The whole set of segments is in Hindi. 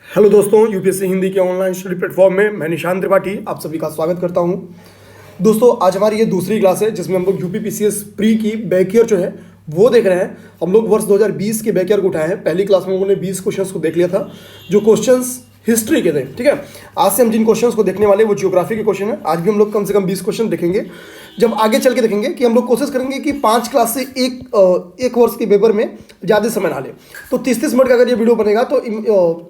हेलो दोस्तों, यूपीएससी हिंदी के ऑनलाइन स्टडी प्लेटफॉर्म में मैं निशांत त्रिपाठी आप सभी का स्वागत करता हूं। दोस्तों, आज हमारी ये दूसरी क्लास है जिसमें हम लोग यूपी पीसीएस प्री की बैक ईयर जो है वो देख रहे हैं। हम लोग वर्ष 2020 के बैक ईयर को उठाए हैं। पहली क्लास में हम लोगों ने 20 क्वेश्चंस को देख लिया था जो क्वेश्चंस हिस्ट्री के थे। ठीक है, आज से हम जिन क्वेश्चंस को देखने वाले वो जियोग्राफी के क्वेश्चन है। आज भी हम लोग कम से कम 20 क्वेश्चन देखेंगे। जब आगे चल के देखेंगे कि हम लोग कोशिश करेंगे कि 5 क्लास से एक वर्ष के पेपर में ज़्यादा समय ना ले, तो 30-30 मिनट का अगर ये वीडियो बनेगा तो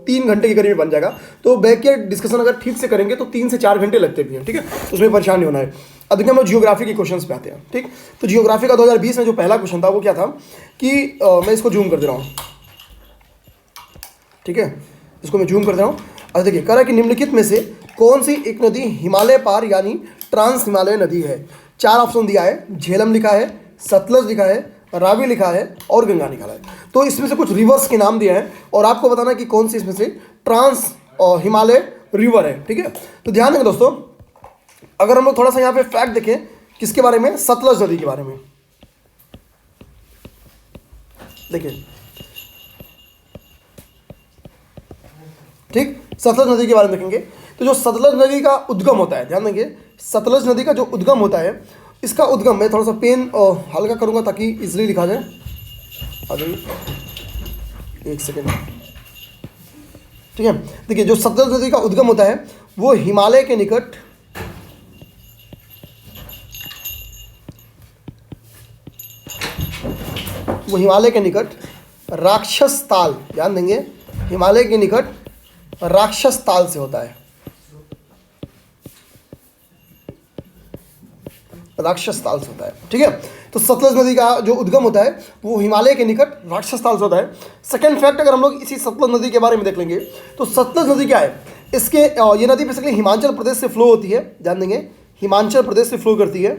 3 घंटे के करीब बन जाएगा। तो बैक के डिस्कशन अगर ठीक से करेंगे तो 3 से 4 घंटे लगते भी हैं। ठीक है, तो उसमें परेशान नहीं होना है। अब देखिए हम लोग जियोग्राफी के क्वेश्चन पे आते हैं। ठीक, तो जियोग्राफी का 2020 में जो पहला क्वेश्चन था वो क्या था कि मैं इसको जूम कर दे रहा हूँ। ठीक है, इसको मैं जूम कर दे रहा हूँ। अब देखिए कह रहा है कि निम्नलिखित में से कौन सी एक नदी हिमालय पार यानी ट्रांस हिमालय नदी है। 4 ऑप्शन दिया है। झेलम लिखा है, सतलज लिखा है, रावी लिखा है और गंगा लिखा है। तो इसमें से कुछ रिवर्स के नाम दिए हैं और आपको बताना कि कौन सी इसमें से ट्रांस हिमालय रिवर है। ठीक है, तो ध्यान देंगे दोस्तों, अगर हम लोग थोड़ा सा यहाँ पे फैक्ट देखें किसके बारे में, सतलज नदी के बारे में। देखिए ठीक, सतलज नदी के बारे में देखेंगे तो जो सतलज नदी का उद्गम होता है, ध्यान देंगे सतलज नदी का जो उद्गम होता है, इसका उद्गम मैं थोड़ा सा पेन हल्का करूंगा ताकि इजीली लिखा जाए। अभी एक सेकेंड। ठीक है, देखिए जो सतलज नदी का उद्गम होता है वो हिमालय के निकट राक्षस ताल, ध्यान देंगे हिमालय के निकट राक्षस ताल से होता है। राक्षस ताल से होता है। ठीक है, तो सतलज नदी का जो उद्गम होता है वो हिमालय के निकट राक्षस ताल से होता है। सेकंड फैक्ट अगर हम लोग इसी सतलज नदी के बारे में देख लेंगे तो सतलज नदी क्या है, इसके ये नदी बेसिकली हिमाचल प्रदेश से फ्लो होती है। ध्यान देंगे हिमाचल प्रदेश से फ्लो करती है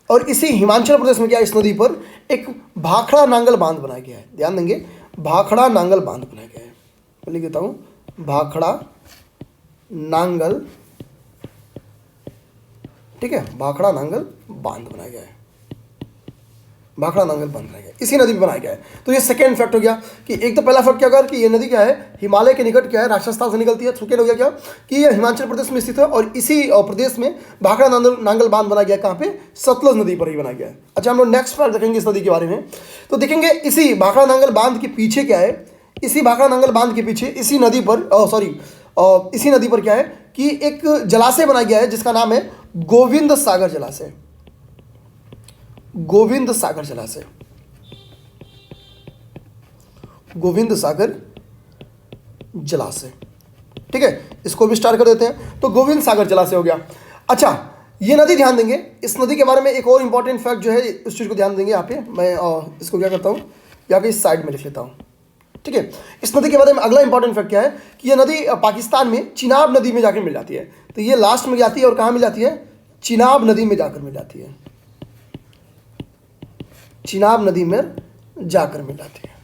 और इसी हिमाचल प्रदेश में क्या इस नदी पर एक भाखड़ा नांगल बांध बनाया गया है। ध्यान देंगे भाखड़ा नांगल बांध बनाया गया है। मैं लिख देता हूं, भाखड़ा नांगल। ठीक है, भाखड़ा नांगल बांध बनाया गया है। भाखड़ा नांगल बांध बनाया गया इसी नदी में बनाया गया है। तो ये सेकंड फैक्ट हो गया कि एक तो पहला फैक्ट क्या होगा कि ये नदी क्या है, हिमालय के निकट क्या है, राक्षस से निकलती है। सेकंड हो गया क्या कि ये हिमाचल प्रदेश में स्थित है और इसी प्रदेश में भाखड़ा नांगल बांध बनाया गया। कहाँ पे, सतलज नदी पर ही बनाया गया है। अच्छा, हम लोग नेक्स्ट फैक्ट देखेंगे इस नदी के बारे में। तो देखेंगे इसी भाखड़ा नांगल बांध के पीछे क्या है, इसी भाखड़ा नांगल बांध के पीछे इसी नदी पर इसी नदी पर क्या है कि एक जलाशय बनाया गया है जिसका नाम है गोविंद सागर जलाशय। गोविंद सागर जलाशय, गोविंद सागर जलाशय। ठीक है, इसको भी स्टार्ट कर देते हैं। तो गोविंद सागर जलाशय हो गया। अच्छा, ये नदी ध्यान देंगे इस नदी के बारे में एक और इंपॉर्टेंट फैक्ट जो है इस चीज़ को ध्यान देंगे। यहाँ पे मैं इसको क्या करता हूँ, यहाँ पे इस साइड में लिख लेता हूँ। ठीक है, इस नदी के बारे में अगला इंपॉर्टेंट फैक्ट क्या है कि यह नदी पाकिस्तान में चिनाब नदी में जाकर मिल जाती है। तो ये लास्ट में जाती है और कहाँ मिल जाती है, चिनाब नदी में जाकर मिल जाती है। चिनाब नदी में जाकर मिल जाती है,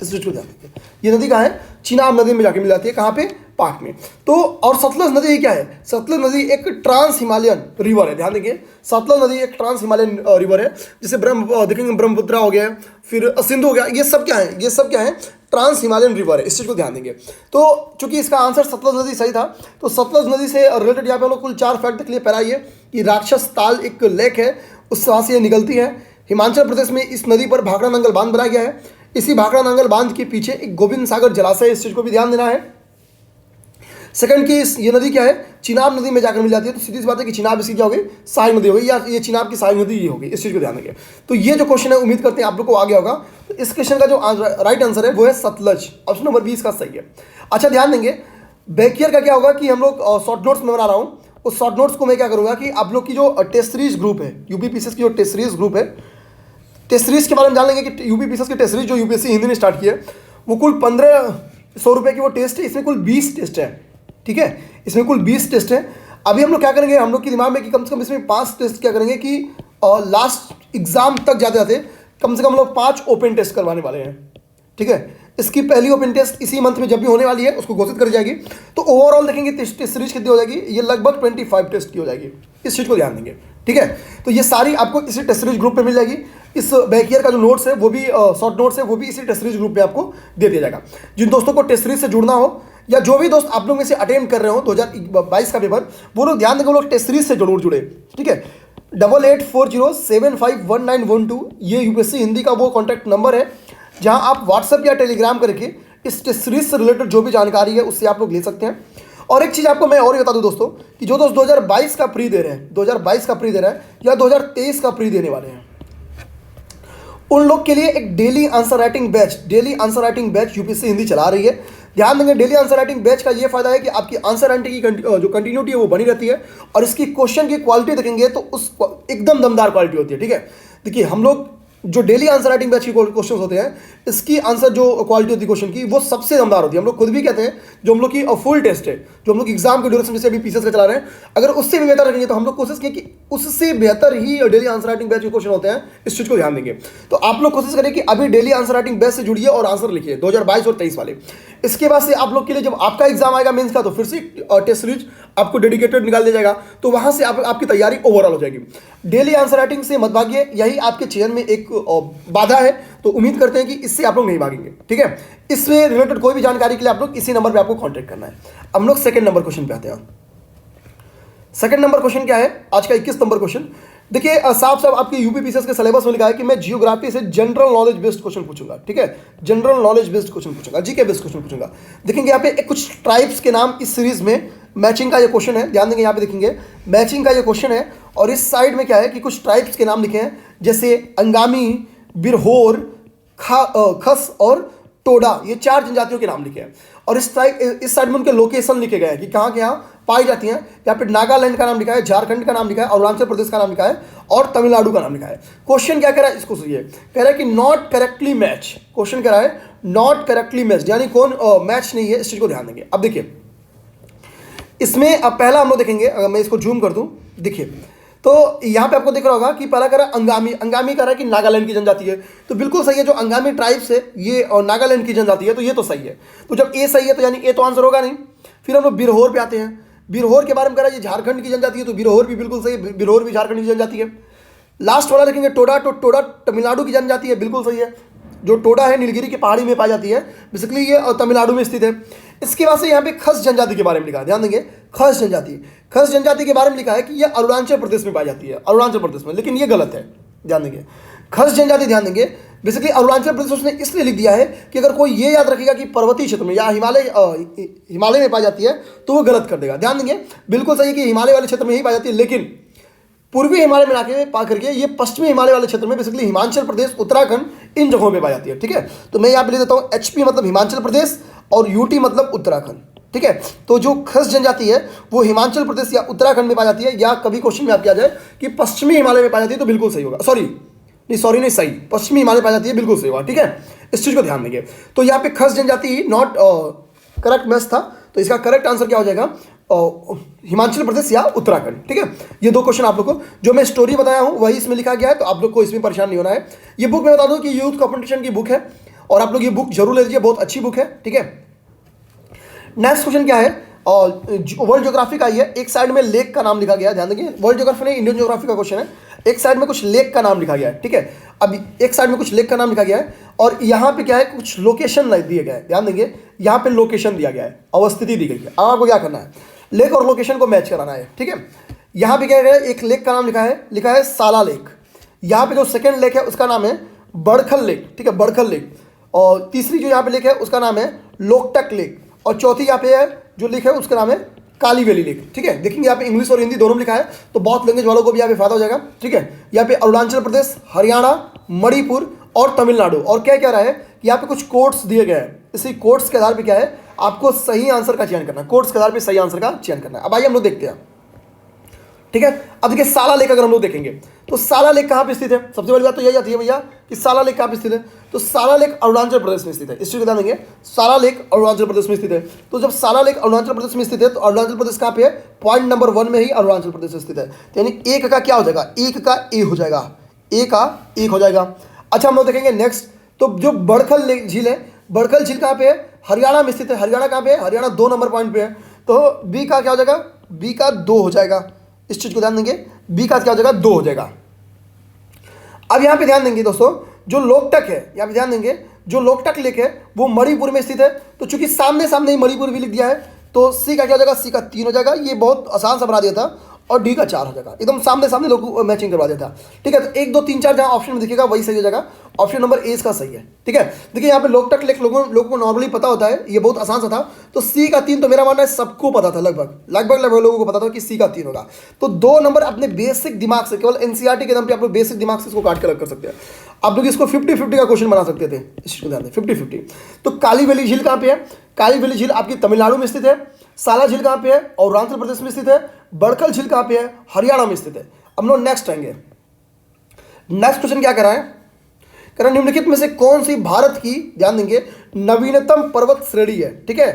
इस चीज को ध्यान देंगे। ये नदी कहाँ है, चिनाब नदी में जाकर मिल जाती है। कहाँ पे, पाक में। तो और सतलज नदी क्या है, सतलज नदी एक ट्रांस हिमालयन रिवर है। ध्यान देंगे सतलज नदी एक ट्रांस हिमालयन रिवर है। जैसे देखेंगे ब्रह्मपुत्र हो गया, फिर सिंधु हो गया, ये सब क्या है, ये सब क्या है, ट्रांस हिमालयन रिवर है। इस चीज़ को ध्यान देंगे। तो चूंकि इसका आंसर सतलज नदी सही था तो सतलज नदी से रिलेटेड यहाँ पे हम लोग कुल 4 फैक्ट देख लिए। पहला ये कि राक्षस ताल एक लेक है, उस वहाँ से ये निकलती है। हिमाचल प्रदेश में इस नदी पर भाखड़ा नांगल बांध बनाया गया है। इसी भाखड़ा नांगल बांध के पीछे एक गोविंद सागर जलाशय है, इस चीज़ को भी ध्यान देना है। सेकंड की ये नदी क्या है, चिनाब नदी में जाकर मिल जाती है। तो सीधी सी बात है कि चिनाब इसकी क्या होगी, सहायक नदी होगी, या ये चिनाब की सहायक नदी ये होगी। इस चीज़ को ध्यान देंगे। तो ये जो क्वेश्चन है उम्मीद करते हैं आप लोग को आ गया होगा। तो इस क्वेश्चन का जो राइट आंसर है वो है सतलज, ऑप्शन नंबर 20 का सही है। अच्छा, ध्यान देंगे बैक ईयर का क्या होगा कि हम लोग शॉर्ट नोट्स में बना रहा हूँ। उस शॉर्ट नोट्स को मैं क्या करूँगा कि आप लोग की जो टेस्ट सीरीज ग्रुप है, यूपी पीसीएस की जो टेस्ट सीरीज ग्रुप है, टेस्ट सीरीज के बारे में जान लेंगे कि यूपी पीसीएस की टेस्ट सीरीज जो यूपीएससी हिंदी ने स्टार्ट की है वो कुल 1500 रुपये की वो टेस्ट है। इसमें कुल 20 टेस्ट है। ठीक है, इसमें कुल 20 टेस्ट है। अभी हम लोग क्या करेंगे, हम लोग के दिमाग में कि कम से कम इसमें 5 टेस्ट क्या करेंगे कि लास्ट एग्जाम तक जाते जाते कम से कम हम लोग 5 ओपन टेस्ट करवाने वाले हैं। ठीक है, इसकी पहली ओपन टेस्ट इसी मंथ में जब भी होने वाली है उसको घोषित कर जाएगी। तो ओवरऑल देखेंगे टेस्ट सीरीज कितनी हो जाएगी, ये लगभग 25 टेस्ट की हो जाएगी। इस चीज़ को ध्यान देंगे। ठीक है, तो ये सारी आपको इसी टेस्ट सीरीज ग्रुप पे मिल जाएगी। इस बैक ईयर का जो नोट्स है वो भी शॉर्ट नोट्स है वो भी इसी टेस्ट सीरीज ग्रुप में आपको दे दिया जाएगा। जिन दोस्तों को टेस्ट सीरीज से जुड़ना हो या जो भी दोस्त आप लोग में से अटेम्प्ट कर रहे हो 2022 का पेपर, वो लोग ध्यान देंगे, वो लोग टेस्ट सीरीज से जरूर जुड़े, ठीक है। 8840751912 ये यूपीएससी हिंदी का वो कॉन्टैक्ट नंबर है जहां आप व्हाट्सएप या टेलीग्राम करके इस टेस्ट सीरीज से रिलेटेड जो भी जानकारी है उससे आप लोग ले सकते हैं। और एक चीज़ आपको मैं और बता दूं दोस्तों कि जो दोस्त 2022 का प्री दे रहे हैं, 2022 का प्री दे रहे हैं या 2023 का प्री देने वाले हैं, उन लोग के लिए एक daily answer writing batch UPSC Hindi चला रही है। ध्यान देंगे, डेली आंसर राइटिंग बैच का ये फायदा है कि आपकी आंसर राइटिंग की जो कंटिन्यूटी है वो बनी रहती है और इसकी क्वेश्चन की क्वालिटी देखेंगे तो उस एकदम दमदार क्वालिटी होती है, ठीक है। देखिए हम लोग जो डेली आंसर राइटिंग बैच की क्वेश्चन होते हैं, इसकी आंसर जो क्वालिटी होती है क्वेश्चन की वो सबसे दमदार होती है। हम लोग खुद भी कहते हैं जो हम लोग की फुल टेस्ट है, जो हम लोग एग्जाम के ड्यूरेशन जैसे अभी पीसीएस का चला रहे हैं, अगर उससे भी बेहतर रखेंगे तो हम लोग कोशिश किए कि उससे बेहतर ही डेली आंसर राइटिंग बैच के क्वेश्चन होते हैं। इस चीज़ को ध्यान देंगे। तो आप लोग कोशिश करें कि अभी डेली आंसर राइटिंग बैच से जुड़िए और आंसर लिखिए 2022 और 23 वाले। इसके बाद से आप लोग के लिए जब आपका एग्जाम आएगा मेंस का, तो फिर से टेस्ट सीरीज आपको डेडिकेटेड निकाल दिया जाएगा, तो वहां से आपकी तैयारी ओवरऑल हो जाएगी। डेली आंसर राइटिंग से मत भागिए, यही आपके चयन में एक बाधा है, तो उम्मीद करते हैं कि इससे आप लोग नहीं भागेंगे, ठीक है। इससे रिलेटेड कोई भी जानकारी के लिए आप लोग इसी नंबर पे आपको कांटेक्ट करना है। अब हम लोग सेकंड नंबर क्वेश्चन पे आते हैं। सेकंड नंबर क्वेश्चन क्या है आज का? 21 नंबर क्वेश्चन। देखिए साफ साफ आपके यूपी पीसीएस के सिलेबस में लिखा है कि मैं जियोग्राफी से जनरल नॉलेज बेस्ड क्वेश्चन पूछूंगा, ठीक है। जनरल नॉलेज बेस्ड क्वेश्चन पूछूंगा, जीके बेस्ड क्वेश्चन पूछूंगा। देखेंगे यहाँ पे कुछ ट्राइब्स के नाम इस सीरीज में मैचिंग का ये क्वेश्चन है, ध्यान देंगे यहाँ पे देखेंगे मैचिंग का ये क्वेश्चन है। और इस साइड में क्या है कि कुछ ट्राइब्स के नाम लिखे हैं, जैसे अंगामी, बिरहोर, खस और टोडा, ये 4 जनजातियों के नाम लिखे हैं। और इस साइड में उनके लोकेशन लिखे गए हैं कि कहाँ के यहाँ पाई जाती हैं। यहाँ पे नागालैंड का नाम लिखा है, झारखंड का नाम लिखा है, अरुणाचल प्रदेश का नाम लिखा है और तमिलनाडु का नाम लिखा है। क्वेश्चन क्या कह रहा है इसको सुनिए, कह रहा है कि नॉट करेक्टली मैच। क्वेश्चन कह रहा है नॉट करेक्टली मैच, यानी कौन मैच नहीं है, इस चीज को ध्यान देंगे। अब देखिए इसमें अब पहला हम लोग देखेंगे, अगर मैं इसको जूम कर दूं, देखिए तो यहाँ पे आपको दिख रहा होगा कि पहला कह रहा है अंगामी। अंगामी कह रहा है कि नागालैंड की जनजाति है, तो बिल्कुल सही है। जो अंगामी ट्राइब्स है ये नागालैंड की जनजाति है, तो ये तो सही है। तो जब ए सही है तो यानी ए तो आंसर होगा नहीं। फिर हम लोग बिरहोर पे आते हैं। बिरहोर के बारे में कह रहा है ये झारखंड की जनजाति है, तो बिरहोर भी बिल्कुल सही है, बिरहोर भी झारखंड की जनजाति है। लास्ट वाला देखेंगे टोडा, तो टोडा तमिलनाडु की जनजाति है, बिल्कुल सही है। जो टोडा है नीलगिरी की पहाड़ी में पाई जाती है, बेसिकली ये तमिलनाडु में स्थित है। इसके बाद से यहाँ पे खस जनजाति के बारे में लिखा है, ध्यान देंगे खस जनजाति के बारे में लिखा है कि ये अरुणाचल प्रदेश में पाई जाती है, अरुणाचल प्रदेश में, लेकिन ये गलत है। ध्यान देंगे खस जनजाति, ध्यान देंगे बेसिकली अरुणाचल प्रदेश उसने इसलिए लिख दिया है कि अगर कोई ये याद रखेगा कि पर्वतीय क्षेत्र में या हिमालय में पाई जाती है तो वो गलत कर देगा। ध्यान देंगे बिल्कुल सही कि हिमालय वाले क्षेत्र में ही पाई जाती है, लेकिन पूर्वी हिमालय में आके पा करके ये पश्चिमी हिमालय वाले क्षेत्र में बेसिकली हिमाचल प्रदेश, उत्तराखंड इन जगहों पे पाई जाती है, ठीक है। तो मैं यहाँ पे ले देता हूँ एचपी मतलब हिमाचल प्रदेश और यूटी मतलब उत्तराखंड, ठीक है। तो जो खस जनजाति है वो हिमाचल प्रदेश या उत्तराखंड में पाई जाती है, या कभी क्वेश्चन में आपके आ जाए कि पश्चिमी हिमालय में पाई जाती है तो बिल्कुल सही होगा। सॉरी नहीं सही, पश्चिमी हिमालय पाई जाती है, बिल्कुल सही होगा, ठीक है। इस चीज को ध्यान देंगे। तो यहाँ पे खस जनजाति नॉट करेक्ट मैच था, तो इसका करेक्ट आंसर क्या हो जाएगा? हिमाचल प्रदेश या उत्तराखंड, ठीक है। ये 2 क्वेश्चन आप लोग को जो मैं स्टोरी बताया हूं वही इसमें लिखा गया है, तो आप लोग को इसमें परेशान नहीं होना है। ये बुक मैं बता दूं कि यूथ कॉम्पिटिशन की बुक है और आप लोग ये बुक जरूर ले लीजिए, बहुत अच्छी बुक है, ठीक है। नेक्स्ट क्वेश्चन क्या है? वर्ल्ड ज्योग्राफी का ही है। एक साइड में लेक का नाम लिखा गया है, ध्यान देंगे वर्ल्ड ज्योग्राफी नहीं, इंडियन ज्योग्राफी का क्वेश्चन है। एक साइड में कुछ लेक का नाम लिखा गया है, ठीक है। अब एक साइड में कुछ लेक का नाम लिखा गया है और यहाँ पे क्या है, कुछ लोकेशन दिए गए हैं, ध्यान देंगे यहाँ पे लोकेशन दिया गया है, अवस्थिति दी गई है। अब आपको क्या करना है, लेक और लोकेशन को मैच कराना है, ठीक है। यहाँ पे क्या है, एक लेक का नाम लिखा है साला लेक। यहाँ पे जो सेकंड लेक है उसका नाम है बड़खल लेक, ठीक है, बड़खल लेक। और तीसरी जो यहाँ पे लेक है उसका नाम है लोकटक लेक। और चौथी यहाँ पे है जो लेक है उसका नाम है काली वैली लेक, ठीक है। देखेंगे यहाँ पे इंग्लिश और हिंदी दोनों में लिखा है, तो बहुत लैंग्वेज वालों को भी यहाँ पे फायदा हो जाएगा, ठीक है। यहाँ पे अरुणाचल प्रदेश, हरियाणा, मणिपुर और तमिलनाडु। और क्या कह रहा है, यहाँ पे कुछ कोड्स दिए गए हैं, इसी कोड्स के आधार पे क्या है आपको सही आंसर का चयन करना है, कोड्स के आधार पे सही आंसर का चयन करना है। अब आइए हम लोग देखते हैं, ठीक है। अब देखिए साला लेक अगर हम लोग देखेंगे तो साला लेक कहाँ पे स्थित है? सबसे बड़ी बात तो यही आती है भैया कि साला लेक कहाँ पे स्थित है, तो साला लेक अरुणाचल प्रदेश में स्थित है। इस चीज को ध्यान देंगे, साला लेक अरुणाचल प्रदेश में स्थित है। तो जब साला लेक अरुणाचल प्रदेश में स्थित है तो अरुणाचल प्रदेश कहाँ पे है? पॉइंट नंबर 1 में ही अरुणाचल प्रदेश स्थित है। तो यानी एक का क्या हो जाएगा, एक का ए हो जाएगा, ए का एक हो जाएगा। अच्छा हम लोग देखेंगे नेक्स्ट, तो जो बड़खल झील है, बड़खल झील कहाँ पे है? हरियाणा में स्थित है। हरियाणा कहाँ पे है? हरियाणा 2 नंबर पॉइंट पे है, तो बी का क्या हो जाएगा, बी का 2 हो जाएगा। इस चीज को ध्यान देंगे, बी का क्या हो जाएगा, 2 हो जाएगा। अब यहाँ पे ध्यान देंगे दोस्तों, जो लोकटक है, यहाँ पे ध्यान देंगे, जो लोकटक लेक है वो मणिपुर में स्थित है। तो चूंकि सामने सामने ही मणिपुर भी लिख दिया है, तो सी का क्या हो जाएगा, सी का 3 हो जाएगा। ये बहुत आसान सा बना दिया था। और डी का 4 हो जाएगा, एकदम सामने सामने लोग मैचिंग करवा देता। ठीक है, तो 1 2 3 4 जहाँ ऑप्शन में दिखेगा वही सही हो जाएगा। ऑप्शन नंबर ए इसका सही है। ठीक है, देखिए यहाँ पे लोकटक लेक लोगों को नॉर्मली पता होता है, ये बहुत आसान सा था। तो सी का 3 तो मेरा मानना है सबको पता था, लगभग लोगों को पता था कि सी का 3 होगा। तो 2 नंबर अपने बेसिक दिमाग से, केवल एनसीईआरटी के दम पे आप लोग बेसिक दिमाग से इसको काट के अलग कर सकते हैं। आप लोग इसको 50-50 का क्वेश्चन बना सकते थे, इस चीज को ध्यान दें, 50-50। तो काली वैली झील कहाँ पे है? काली वैली झील आपकी तमिलनाडु में स्थित है। साला झील कहाँ पे है? और अरुणाचल प्रदेश में स्थित है। बड़खल झील कहाँ पे है? हरियाणा में स्थित है। अब लोग नेक्स्ट आएंगे। नेक्स्ट क्वेश्चन क्या कर रहा है? कह रहा है निम्नलिखित में से कौन सी भारत की, ध्यान देंगे, नवीनतम पर्वत श्रेणी है? ठीक है,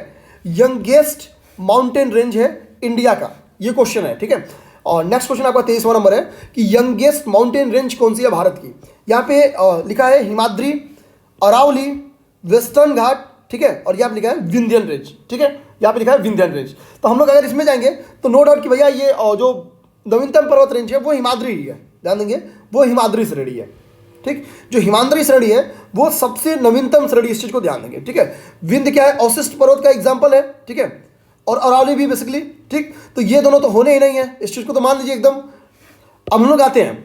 यंगेस्ट माउंटेन रेंज है इंडिया का, ये क्वेश्चन है। ठीक है, और नेक्स्ट क्वेश्चन आपका 23वां नंबर है कि यंगेस्ट माउंटेन रेंज कौन सी है भारत की? यहाँ पे लिखा है हिमाद्री, अरावली, वेस्टर्न घाट, ठीक है, और यहाँ पे लिखा है विंध्यन रेंज। ठीक है, यहाँ पे लिखा है विंध्यन रेंज। तो हम लोग अगर इसमें जाएंगे तो नो डाउट कि भैया ये जो नवीनतम पर्वत रेंज है वो हिमाद्री ही है। ध्यान देंगे, वो हिमाद्री श्रेणी है। ठीक, जो हिमाद्री श्रेणी है वो सबसे नवीनतम श्रेणी, इस चीज को ध्यान देंगे। ठीक है, विंध्य क्या है? अवशिष्ट पर्वत का एग्जाम्पल है। ठीक है, और अरावली भी बेसिकली। ठीक, तो ये दोनों तो होने ही नहीं है, इस चीज को तो मान लीजिए एकदम। अब हम लोग आते हैं,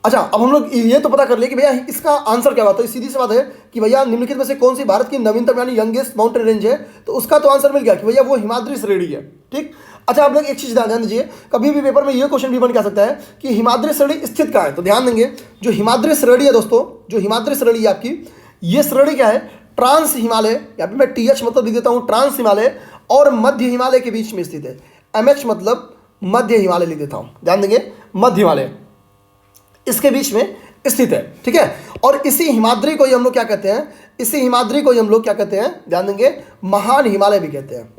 अच्छा, अब हम लोग ये तो पता कर लिए कि भैया इसका आंसर क्या बात है। सीधी सी बात है कि भैया निम्नलिखित में से कौन सी भारत की नवीनतम यानी यंगेस्ट माउंटेन रेंज है, तो उसका तो आंसर मिल गया कि भैया वो हिमाद्री श्रेणी है। ठीक, अच्छा, आप लोग एक चीज ध्यान दीजिए, कभी भी पेपर में ये क्वेश्चन भी बन जा सकता है कि हिमाद्री श्रेणी स्थित कहाँ है। तो ध्यान देंगे, जो हिमाद्री श्रेणी है दोस्तों, जो हिमाद्री श्रेणी है आपकी, ये श्रेणी क्या है? ट्रांस हिमालय, यहाँ पे मैं TH मतलब लिख देता हूँ, ट्रांस हिमालय और मध्य हिमालय के बीच में स्थित है। MH मतलब मध्य हिमालय लिख देता हूँ। ध्यान देंगे, मध्य हिमालय इसके बीच में स्थित है। ठीक है, और इसी हिमाद्री को ही हम लोग क्या कहते हैं? इसी हिमाद्री को ही हम लोग क्या कहते हैं? ध्यान देंगे, महान हिमालय भी कहते हैं।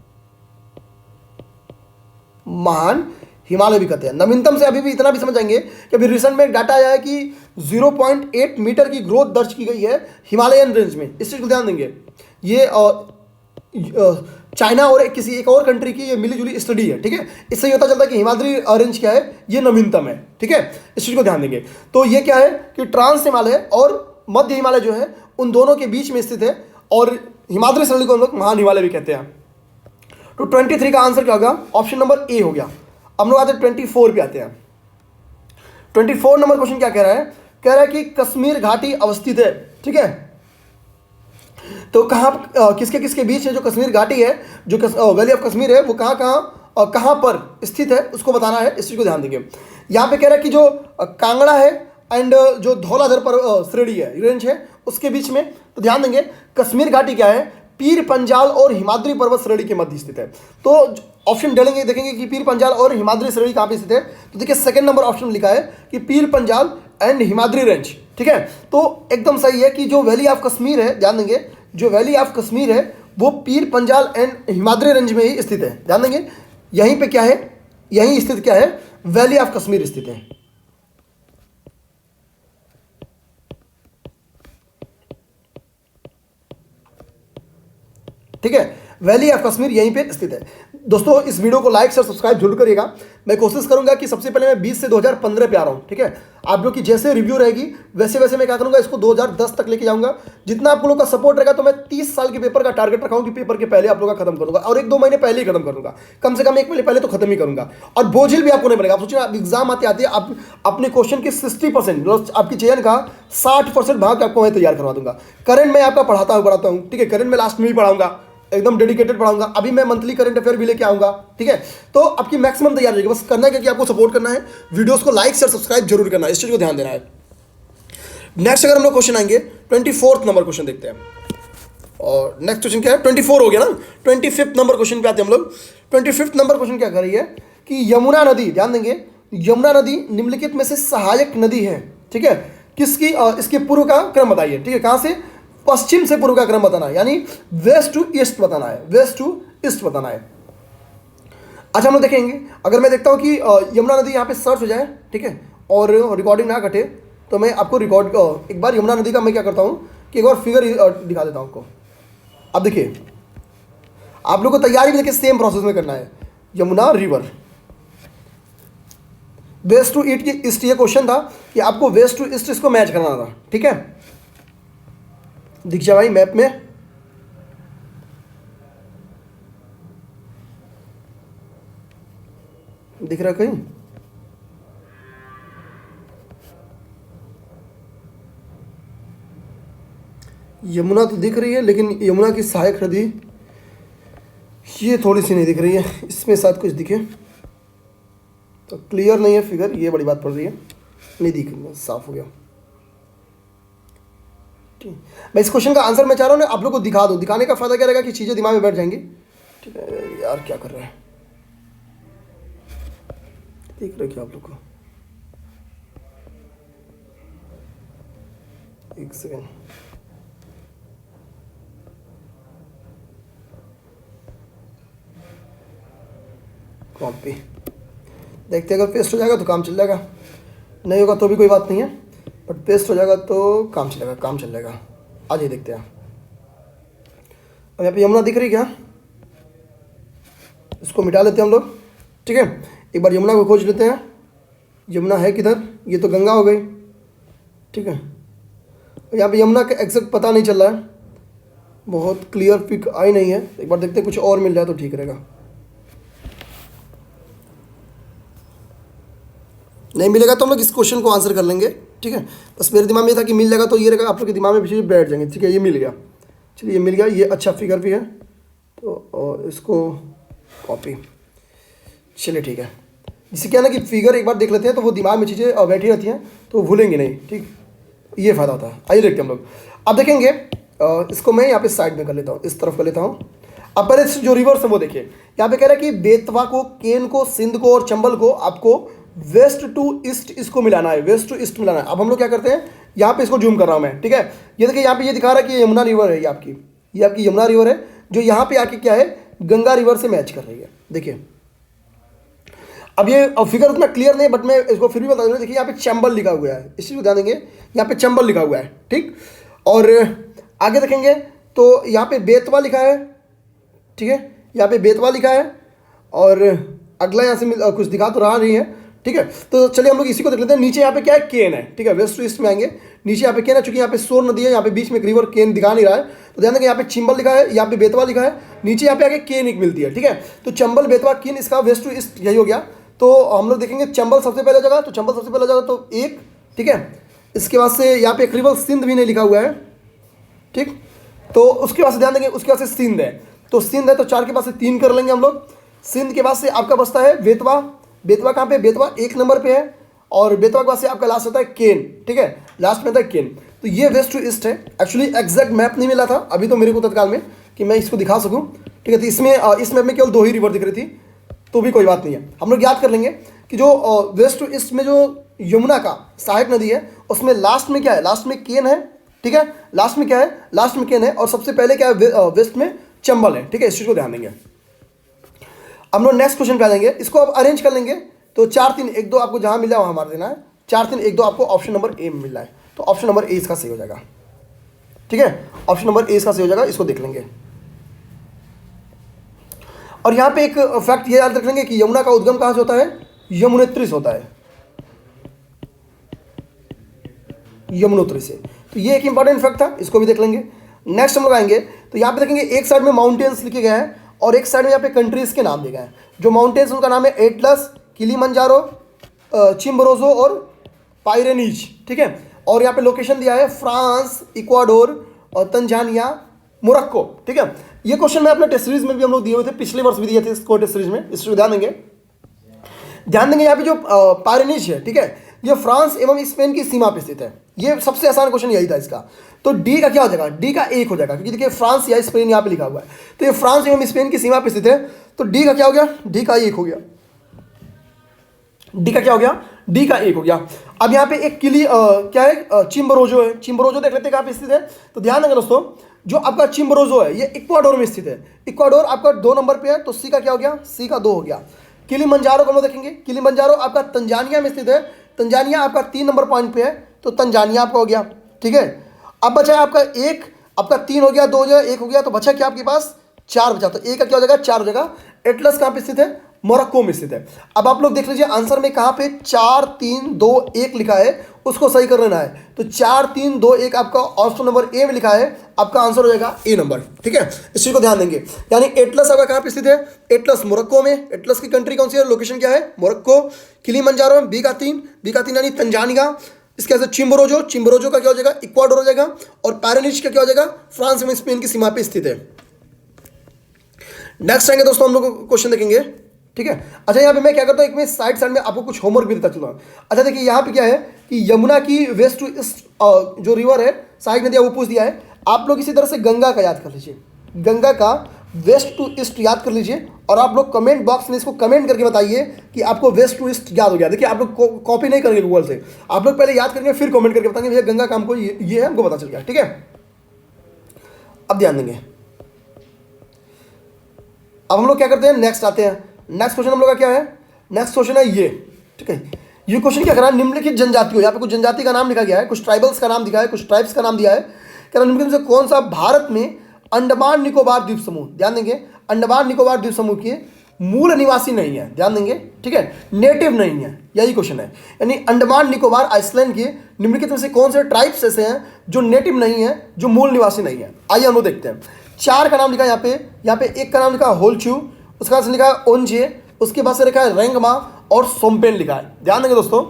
महान हिमालय भी कहते हैं। नवीनतम से अभी भी इतना भी समझ जाएंगे कि अभी रिसेंट में एक डाटा आया है कि 0.8 मीटर की ग्रोथ दर्ज की गई है हिमालयन रेंज में। इस चीज को ध्यान देंगे, ये चाइना और किसी एक और कंट्री की ये मिली जुली स्टडी है। ठीक है, इससे ये पता चलता है कि हिमाद्री रेंज क्या है, ये नवीनतम है। ठीक है, इस चीज को ध्यान देंगे। तो ये क्या है कि ट्रांस हिमालय और मध्य हिमालय जो है उन दोनों के बीच में स्थित है, और हिमाद्री श्रेणी को हम लोग महान हिमालय भी कहते हैं। तो 23 का आंसर क्या होगा? ऑप्शन नंबर ए हो गया। हम लोग आते हैं 24 पे आते हैं। 24 नंबर क्वेश्चन क्या कह रहा है? कह रहा है कि कश्मीर घाटी अवस्थित है। ठीक है, तो कहाँ, किसके किसके बीच है जो कश्मीर घाटी है, जो वैली ऑफ कश्मीर है, वो कहाँ पर स्थित है उसको बताना है। इस चीज को ध्यान देंगे। यहाँ पे कह रहा है कि जो कांगड़ा है एंड जो धौलाधर पर श्रेणी है, रेंज है, उसके बीच में। तो ध्यान देंगे, कश्मीर घाटी क्या है? पीर पंजाल और हिमाद्री पर्वत श्रेणी के मध्य स्थित है। तो ऑप्शन डालेंगे, देखेंगे कि पीर पंजाल और हिमाद्री श्रेणी कहाँ पे स्थित है। तो देखिए सेकंड नंबर ऑप्शन लिखा है कि पीर पंजाल एंड हिमाद्री रेंज। ठीक है, तो एकदम सही है कि जो वैली ऑफ कश्मीर है, ध्यान देंगे, जो वैली ऑफ कश्मीर है वो पीर पंजाल एंड हिमाद्री रेंज में ही स्थित है। ध्यान देंगे, यहीं पे क्या है, यहीं स्थित क्या है? वैली ऑफ कश्मीर स्थित है। ठीक है, वैली ऑफ कश्मीर यहीं पे स्थित है। दोस्तों, इस वीडियो को लाइक और सब्सक्राइब जरूर करिएगा। मैं कोशिश करूंगा कि सबसे पहले मैं 20 से 2015 पे आ रहा हूं। ठीक है, आप लोग की जैसे रिव्यू रहेगी वैसे वैसे मैं क्या करूंगा, इसको 2010 तक लेके जाऊंगा। जितना आप लोगों का सपोर्ट रहेगा, तो मैं 30 साल के पेपर का टारगेट रखा हूं कि पेपर के पहले आप लोग का खत्म करूंगा, और 1-2 महीने पहले ही खत्म करूंगा, कम से कम 1 महीने पहले तो खत्म ही करूंगा। और बोझिल भी आपको नहीं बनेगा। आप सोचिए, आप एग्जाम आते आते आप अपने क्वेश्चन के 60%, आपकी चयन का 60% भाग आपको मैं तैयार करवा दूंगा। करंट मैं आपका पढ़ाता हूँ। ठीक है, करंट में लास्ट में भी पढ़ाऊंगा, एकदम डेडिकेटेड पढ़ाऊंगा। अभी मैं मंथली करंट अफेयर भी लेके आऊंगा। ठीक है, तो आपकी मैक्सिमम तैयार रहेगी। बस करना है कि आपको सपोर्ट करना है, वीडियोस को लाइक और सब्सक्राइब जरूर करना है, इस चीज को ध्यान देना है। नेक्स्ट अगर हम लोग क्वेश्चन आएंगे 24 नंबर क्वेश्चन देखते हैं। और नेक्स्ट क्वेश्चन क्या है? 24 हो गया ना, 25 नंबर क्वेश्चन पे आते हैं हम लोग। 25 नंबर क्वेश्चन क्या कर रही है कि यमुना नदी, ध्यान देंगे, यमुना नदी निम्नलिखित में से सहायक नदी है। ठीक है, किसकी? इसके पूर्व का क्रम बताइए। ठीक है, कहां से? पश्चिम से पूर्व का क्रम बताना है, यानी वेस्ट टू ईस्ट बताना है, वेस्ट टू ईस्ट बताना है। अच्छा, हम लोग देखेंगे, अगर मैं देखता हूं कि यमुना नदी यहां पे सर्च हो जाए, ठीक है, और रिकॉर्डिंग ना घटे, तो मैं आपको एक बार यमुना नदी का मैं क्या करता हूं कि एक बार फिगर दिखा देता हूं आपको। अब देखिए, आप लोग को तैयारी भी देखिए सेम प्रोसेस में करना है। Yamuna river, west to east ये क्वेश्चन था कि आपको वेस्ट टू ईस्ट इसको मैच करना था, ठीक है। दिख जाए भाई मैप में, दिख रहा कहीं? यमुना तो दिख रही है, लेकिन यमुना की सहायक नदी ये थोड़ी सी नहीं दिख रही है, इसमें शायद कुछ दिखे तो क्लियर नहीं है फिगर, ये बड़ी बात पड़ रही है, नहीं दिख रही, साफ हो गया। ठीक, मैं इस क्वेश्चन का आंसर मैं चाह रहा हूँ ना आप लोग को दिखा दूँ, दिखाने का फायदा क्या रहेगा कि चीज़ें दिमाग में बैठ जाएंगी। ठीक है यार, क्या कर रहे हैं, दिख रहे क्या आप लोग को? एक सेकेंड, कॉपी देखते हैं, अगर पेस्ट हो जाएगा तो काम चल जाएगा, नहीं होगा तो भी कोई बात नहीं है, बट पेस्ट हो जाएगा तो काम चलेगा, काम चल जाएगा। आज ही देखते हैं। अब यहाँ पे यमुना दिख रही क्या? इसको मिटा लेते हैं हम लोग, ठीक है। एक बार यमुना को खोज लेते हैं, यमुना है किधर? ये तो गंगा हो गई, ठीक है। यहाँ पे यमुना का एग्जैक्ट पता नहीं चल रहा है, बहुत क्लियर पिक आई नहीं है, एक बार देखते हैं कुछ और मिल जाए तो ठीक रहेगा। नहीं मिलेगा तो हम लोग इस क्वेश्चन को आंसर कर लेंगे, ठीक है। बस मेरे दिमाग में ये था कि मिल जाएगा तो ये रहेगा, आप लोग के दिमाग में पीछे बैठ जाएंगे, ठीक है। ये मिल गया, चलिए ये मिल गया, ये अच्छा फिगर भी है तो और इसको कॉपी, चलिए ठीक है। जिससे क्या है ना कि फिगर एक बार देख लेते हैं तो वो दिमाग में चीज़ें बैठी रहती हैं तो भूलेंगे नहीं, ठीक, ये फ़ायदा होता है। आइए देखते हैं हम लोग, अब देखेंगे इसको मैं यहाँ पे साइड में कर लेता हूँ, इस तरफ कर लेता हूँ। अब पहले जो रिवर्स है वो देखिए, यहाँ पे कह रहा है कि बेतवा को, केन को, सिंध को और चंबल को आपको वेस्ट टू ईस्ट इसको मिलाना है, वेस्ट टू ईस्ट मिलाना है। अब हम लोग क्या करते हैं, यहाँ पे इसको जूम कर रहा हूँ मैं, ठीक है। ये देखिए यहाँ पे ये दिखा रहा है कि यमुना रिवर है, ये आपकी यमुना रिवर है, जो यहाँ पे आके क्या है, गंगा रिवर से मैच कर रही है। देखिए अब ये फिगर उतना क्लियर नहीं है, बट मैं इसको फिर भी बता दूँगा। देखिए यहाँ पे चंबल लिखा हुआ है, इस चीज़ को ध्यान देंगे, यहाँ पे चंबल लिखा हुआ है, ठीक। और आगे देखेंगे तो यहाँ पे बेतवा लिखा है, ठीक है, यहाँ पे बेतवा लिखा है, और अगला यहाँ से कुछ दिखा तो रहा नहीं है, ठीक है। तो चलिए हम लोग इसी को देख लेते हैं। नीचे यहाँ पे क्या है, केन है, ठीक है, वेस्ट टू ईस्ट में आएंगे, नीचे यहाँ पे केन है, चूंकि यहाँ पे सोन नदी है, यहाँ पे बीच में एक रिवर केन दिखा नहीं रहा है, तो ध्यान देंगे यहाँ पे चिंबल लिखा है, यहाँ पे बेतवा लिखा है, नीचे यहाँ पे आगे केन एक मिलती है, ठीक है। तो चंबल, बेतवा, केन, इसका वेस्ट टू ईस्ट यही हो गया। तो हम लोग देखेंगे चंबल सबसे पहले जगह, तो चंबल सबसे पहले जगह तो एक, ठीक है। इसके बाद से यहाँ पे एक रिवर सिंध भी नहीं लिखा हुआ है, ठीक। तो उसके बाद से ध्यान देंगे, उसके बाद से सिंध है, तो सिंध है तो 4 के बाद से 3 कर लेंगे हम लोग। सिंध के बाद से आपका बचता है बेतवा, बेतवा कहाँ पे, बेतवा 1 नंबर पे है, और बेतवा के बाद से आपका लास्ट होता है केन, ठीक है, लास्ट में था केन। तो ये वेस्ट टू ईस्ट है। एक्चुअली एग्जैक्ट मैप नहीं मिला था अभी तो मेरे को तत्काल में कि मैं इसको दिखा सकूँ, ठीक है। तो इसमें इस मैप में केवल 2 ही रिवर दिख रही थी, तो भी कोई बात नहीं है। हम लोग याद कर लेंगे कि जो वेस्ट टू ईस्ट में जो यमुना का सहायक नदी है उसमें लास्ट में क्या है, लास्ट में केन है, ठीक है, लास्ट में क्या है, लास्ट में केन है, और सबसे पहले क्या है, वेस्ट में चंबल है, ठीक है। इस चीज़ को ध्यान देंगे। हम लोग नेक्स्ट क्वेश्चन पे आ जाएंगे, इसको आप अरेंज कर लेंगे तो 4 3 1 2 आपको जहां मिला वहां मार देना है। 4 3 1 2 आपको ऑप्शन नंबर ए में मिल रहा है, तो ऑप्शन नंबर ए इसका सही हो जाएगा, ठीक है। ऑप्शन नंबर ए इसका सही हो जाएगा, इसको देख लेंगे। और यहाँ पे एक फैक्ट ये याद रख लेंगे कि यमुना का उद्गम कहाँ से होता है, यमुनोत्री से होता है, यमुनोत्री से। तो ये एक इंपॉर्टेंट फैक्ट था, इसको भी देख लेंगे। नेक्स्ट हम लोग आएंगे तो यहाँ पे देखेंगे एक साइड में माउंटेन्स लिखे गए हैं और एक साइड में यहाँ पे कंट्रीज के नाम दिए गए हैं। जो माउंटेन्स उनका नाम है एटलस, किलीमंजारो, चिम्बरोजो और पायरेनीज, ठीक है। और यहाँ पे लोकेशन दिया है फ्रांस, इक्वाडोर और तंजानिया, मोरक्को, ठीक है। ये क्वेश्चन मैं अपने टेस्ट सीरीज में भी हम लोग दिए हुए थे, पिछले वर्ष भी दिए थे इसको टेस्ट सीरीज में, इसको ध्यान देंगे। ध्यान देंगे यहाँ पे जो पायरेनीज है, ठीक है, ये फ्रांस एवं स्पेन की सीमा पे स्थित है। ये सबसे आसान क्वेश्चन यही था इसका। तो डी का क्या हो जाएगा, डी का 1 हो जाएगा, क्योंकि देखिए फ्रांस या स्पेन यहाँ पे लिखा हुआ है, तो ये फ्रांस एवं स्पेन की सीमा पे स्थित है, तो डी का क्या हो गया, डी का 1 हो गया। डी का क्या हो गया, डी का 1 हो गया। अब यहाँ पे एक क्या है, चिम्बरोजो है, चिम्बरोजो देख लेते हैं कहाँ पे स्थित है। तो ध्यान देंगे दोस्तों, जो आपका चिम्बरोजो है ये इक्वाडोर में स्थित है, इक्वाडोर आपका 2 नंबर पे है, तो सी का क्या हो गया, सी का 2 हो गया। किलीमंजारो को हम लोग देखेंगे, किलीमंजारो आपका तंजानिया में स्थित है, तंजानिया आपका 3 नंबर पॉइंट पे है, तो तंजानिया आपका हो गया, ठीक है। अब बचा है आपका 1, आपका 3 हो गया, 2 हो गया, 1 हो गया, तो बचा क्या आपके पास 4 बचा, तो ए का क्या हो जाएगा, 4 हो जाएगा। एटलस कहाँ पे स्थित है, मोरक्को में स्थित है। अब आप लोग देख लीजिए आंसर में कहाँ पे 4 3 2 1 लिखा है, उसको सही कर लेना है। तो 4 3 2 1 आपका ऑप्शन नंबर ए में लिखा है, आपका आंसर हो जाएगा ए नंबर। ठीक है, इस चीज को ध्यान देंगे। यानी एटलस आपका कहाँ पे स्थित है? एटलस मोरक्को में। एटलस की कंट्री कौन सी है, लोकेशन क्या है? मोरक्को। किलिमंजारो बी का 3 यानी तंजानिया। इसके बाद चिम्बोरोजो, चिम्बोरोजो का क्या हो जाएगा? इक्वाडोर हो जाएगा। और पैरानिच का क्या हो जाएगा? फ्रांस में स्पेन की सीमा पे स्थित है। नेक्स्ट आएंगे दोस्तों, हम लोग क्वेश्चन देखेंगे। ठीक है, अच्छा यहाँ पे मैं क्या करता हूँ, एक में साइड में आपको कुछ होमवर्क भी देता चलूँ। अच्छा देखिए यहाँ पे क्या है कि यमुना की वेस्ट टू ईस्ट जो रिवर है, साइड में दिया वो पूछ दिया है। आप लोग इसी तरह से गंगा का याद कर लीजिए, गंगा का वेस्ट टू ईस्ट याद कर लीजिए। और आप लोग कमेंट बॉक्स में इसको कमेंट करके बताइए कि आपको वेस्ट टू ईस्ट याद हो गया। देखिए आप लोग कॉपी नहीं करेंगे गूगल से, आप लोग पहले याद करेंगे फिर कमेंट करके बताएंगे भैया गंगा का हमको ये है, हमको पता चल गया। ठीक है, अब ध्यान देंगे। अब हम लोग क्या करते हैं, नेक्स्ट आते हैं। नेक्स्ट क्वेश्चन हम लोग का क्या है? नेक्स्ट क्वेश्चन है ये। ठीक है, ये क्वेश्चन क्या करा, निम्नलिखित जनजातियों, यहाँ पे कुछ जनजाति का नाम लिखा गया है, कुछ ट्राइबल्स का नाम दिया है, कुछ ट्राइब्स का नाम दिया है। कह रहा निम्नलिखित में से कौन सा भारत में अंडमान निकोबार द्वीप समूह, ध्यान देंगे, अंडमान निकोबार द्वीप समूह के मूल निवासी नहीं है, ध्यान देंगे। ठीक है, नेटिव नहीं है, यही क्वेश्चन है। यानी अंडमान निकोबार आइसलैंड के निम्नलिखित में से कौन से ट्राइब्स ऐसे हैं जो नेटिव नहीं है, जो मूल निवासी नहीं है? आइए हम लोग देखते हैं। 4 का नाम लिखा है यहाँ पे 1 का नाम लिखा है होलचू, उसके बाद से लिखा है ओंजे, उसके बाद से लिखा है रेंगमा और सोम्पेन लिखा है। ध्यान देंगे दोस्तों,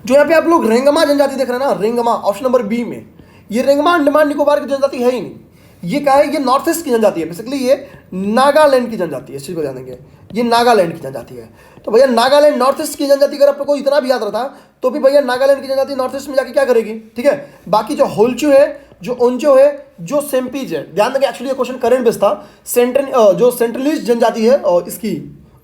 जो यहाँ पे आप लोग रेंगमा जनजाति देख रहे हैं ना, रेंगमा ऑप्शन नंबर बी में, ये रेंगमा अंडमान निकोबार की जनजाति है ही नहीं। ये क्या है? ये नॉर्थ ईस्ट की जनजाति है, बेसिकली ये नागालैंड की जनजाति है। इस चीज को ध्यान देंगे, ये नागालैंड की जनजाति है। तो भैया नागालैंड नॉर्थ ईस्ट की जनजाति, अगर आपको इतना भी याद रहता तो भी भैया नागालैंड की जनजाति नॉर्थ ईस्ट में जाके क्या करेगी? ठीक है, बाकी जो होलचू है, जो ओंजो है, जो सेम्पीज है, ध्यान देंगे। एक्चुअली ये क्वेश्चन करंट बेस्ड था। जो सेंट्रलिस्ट जनजाति है और इसकी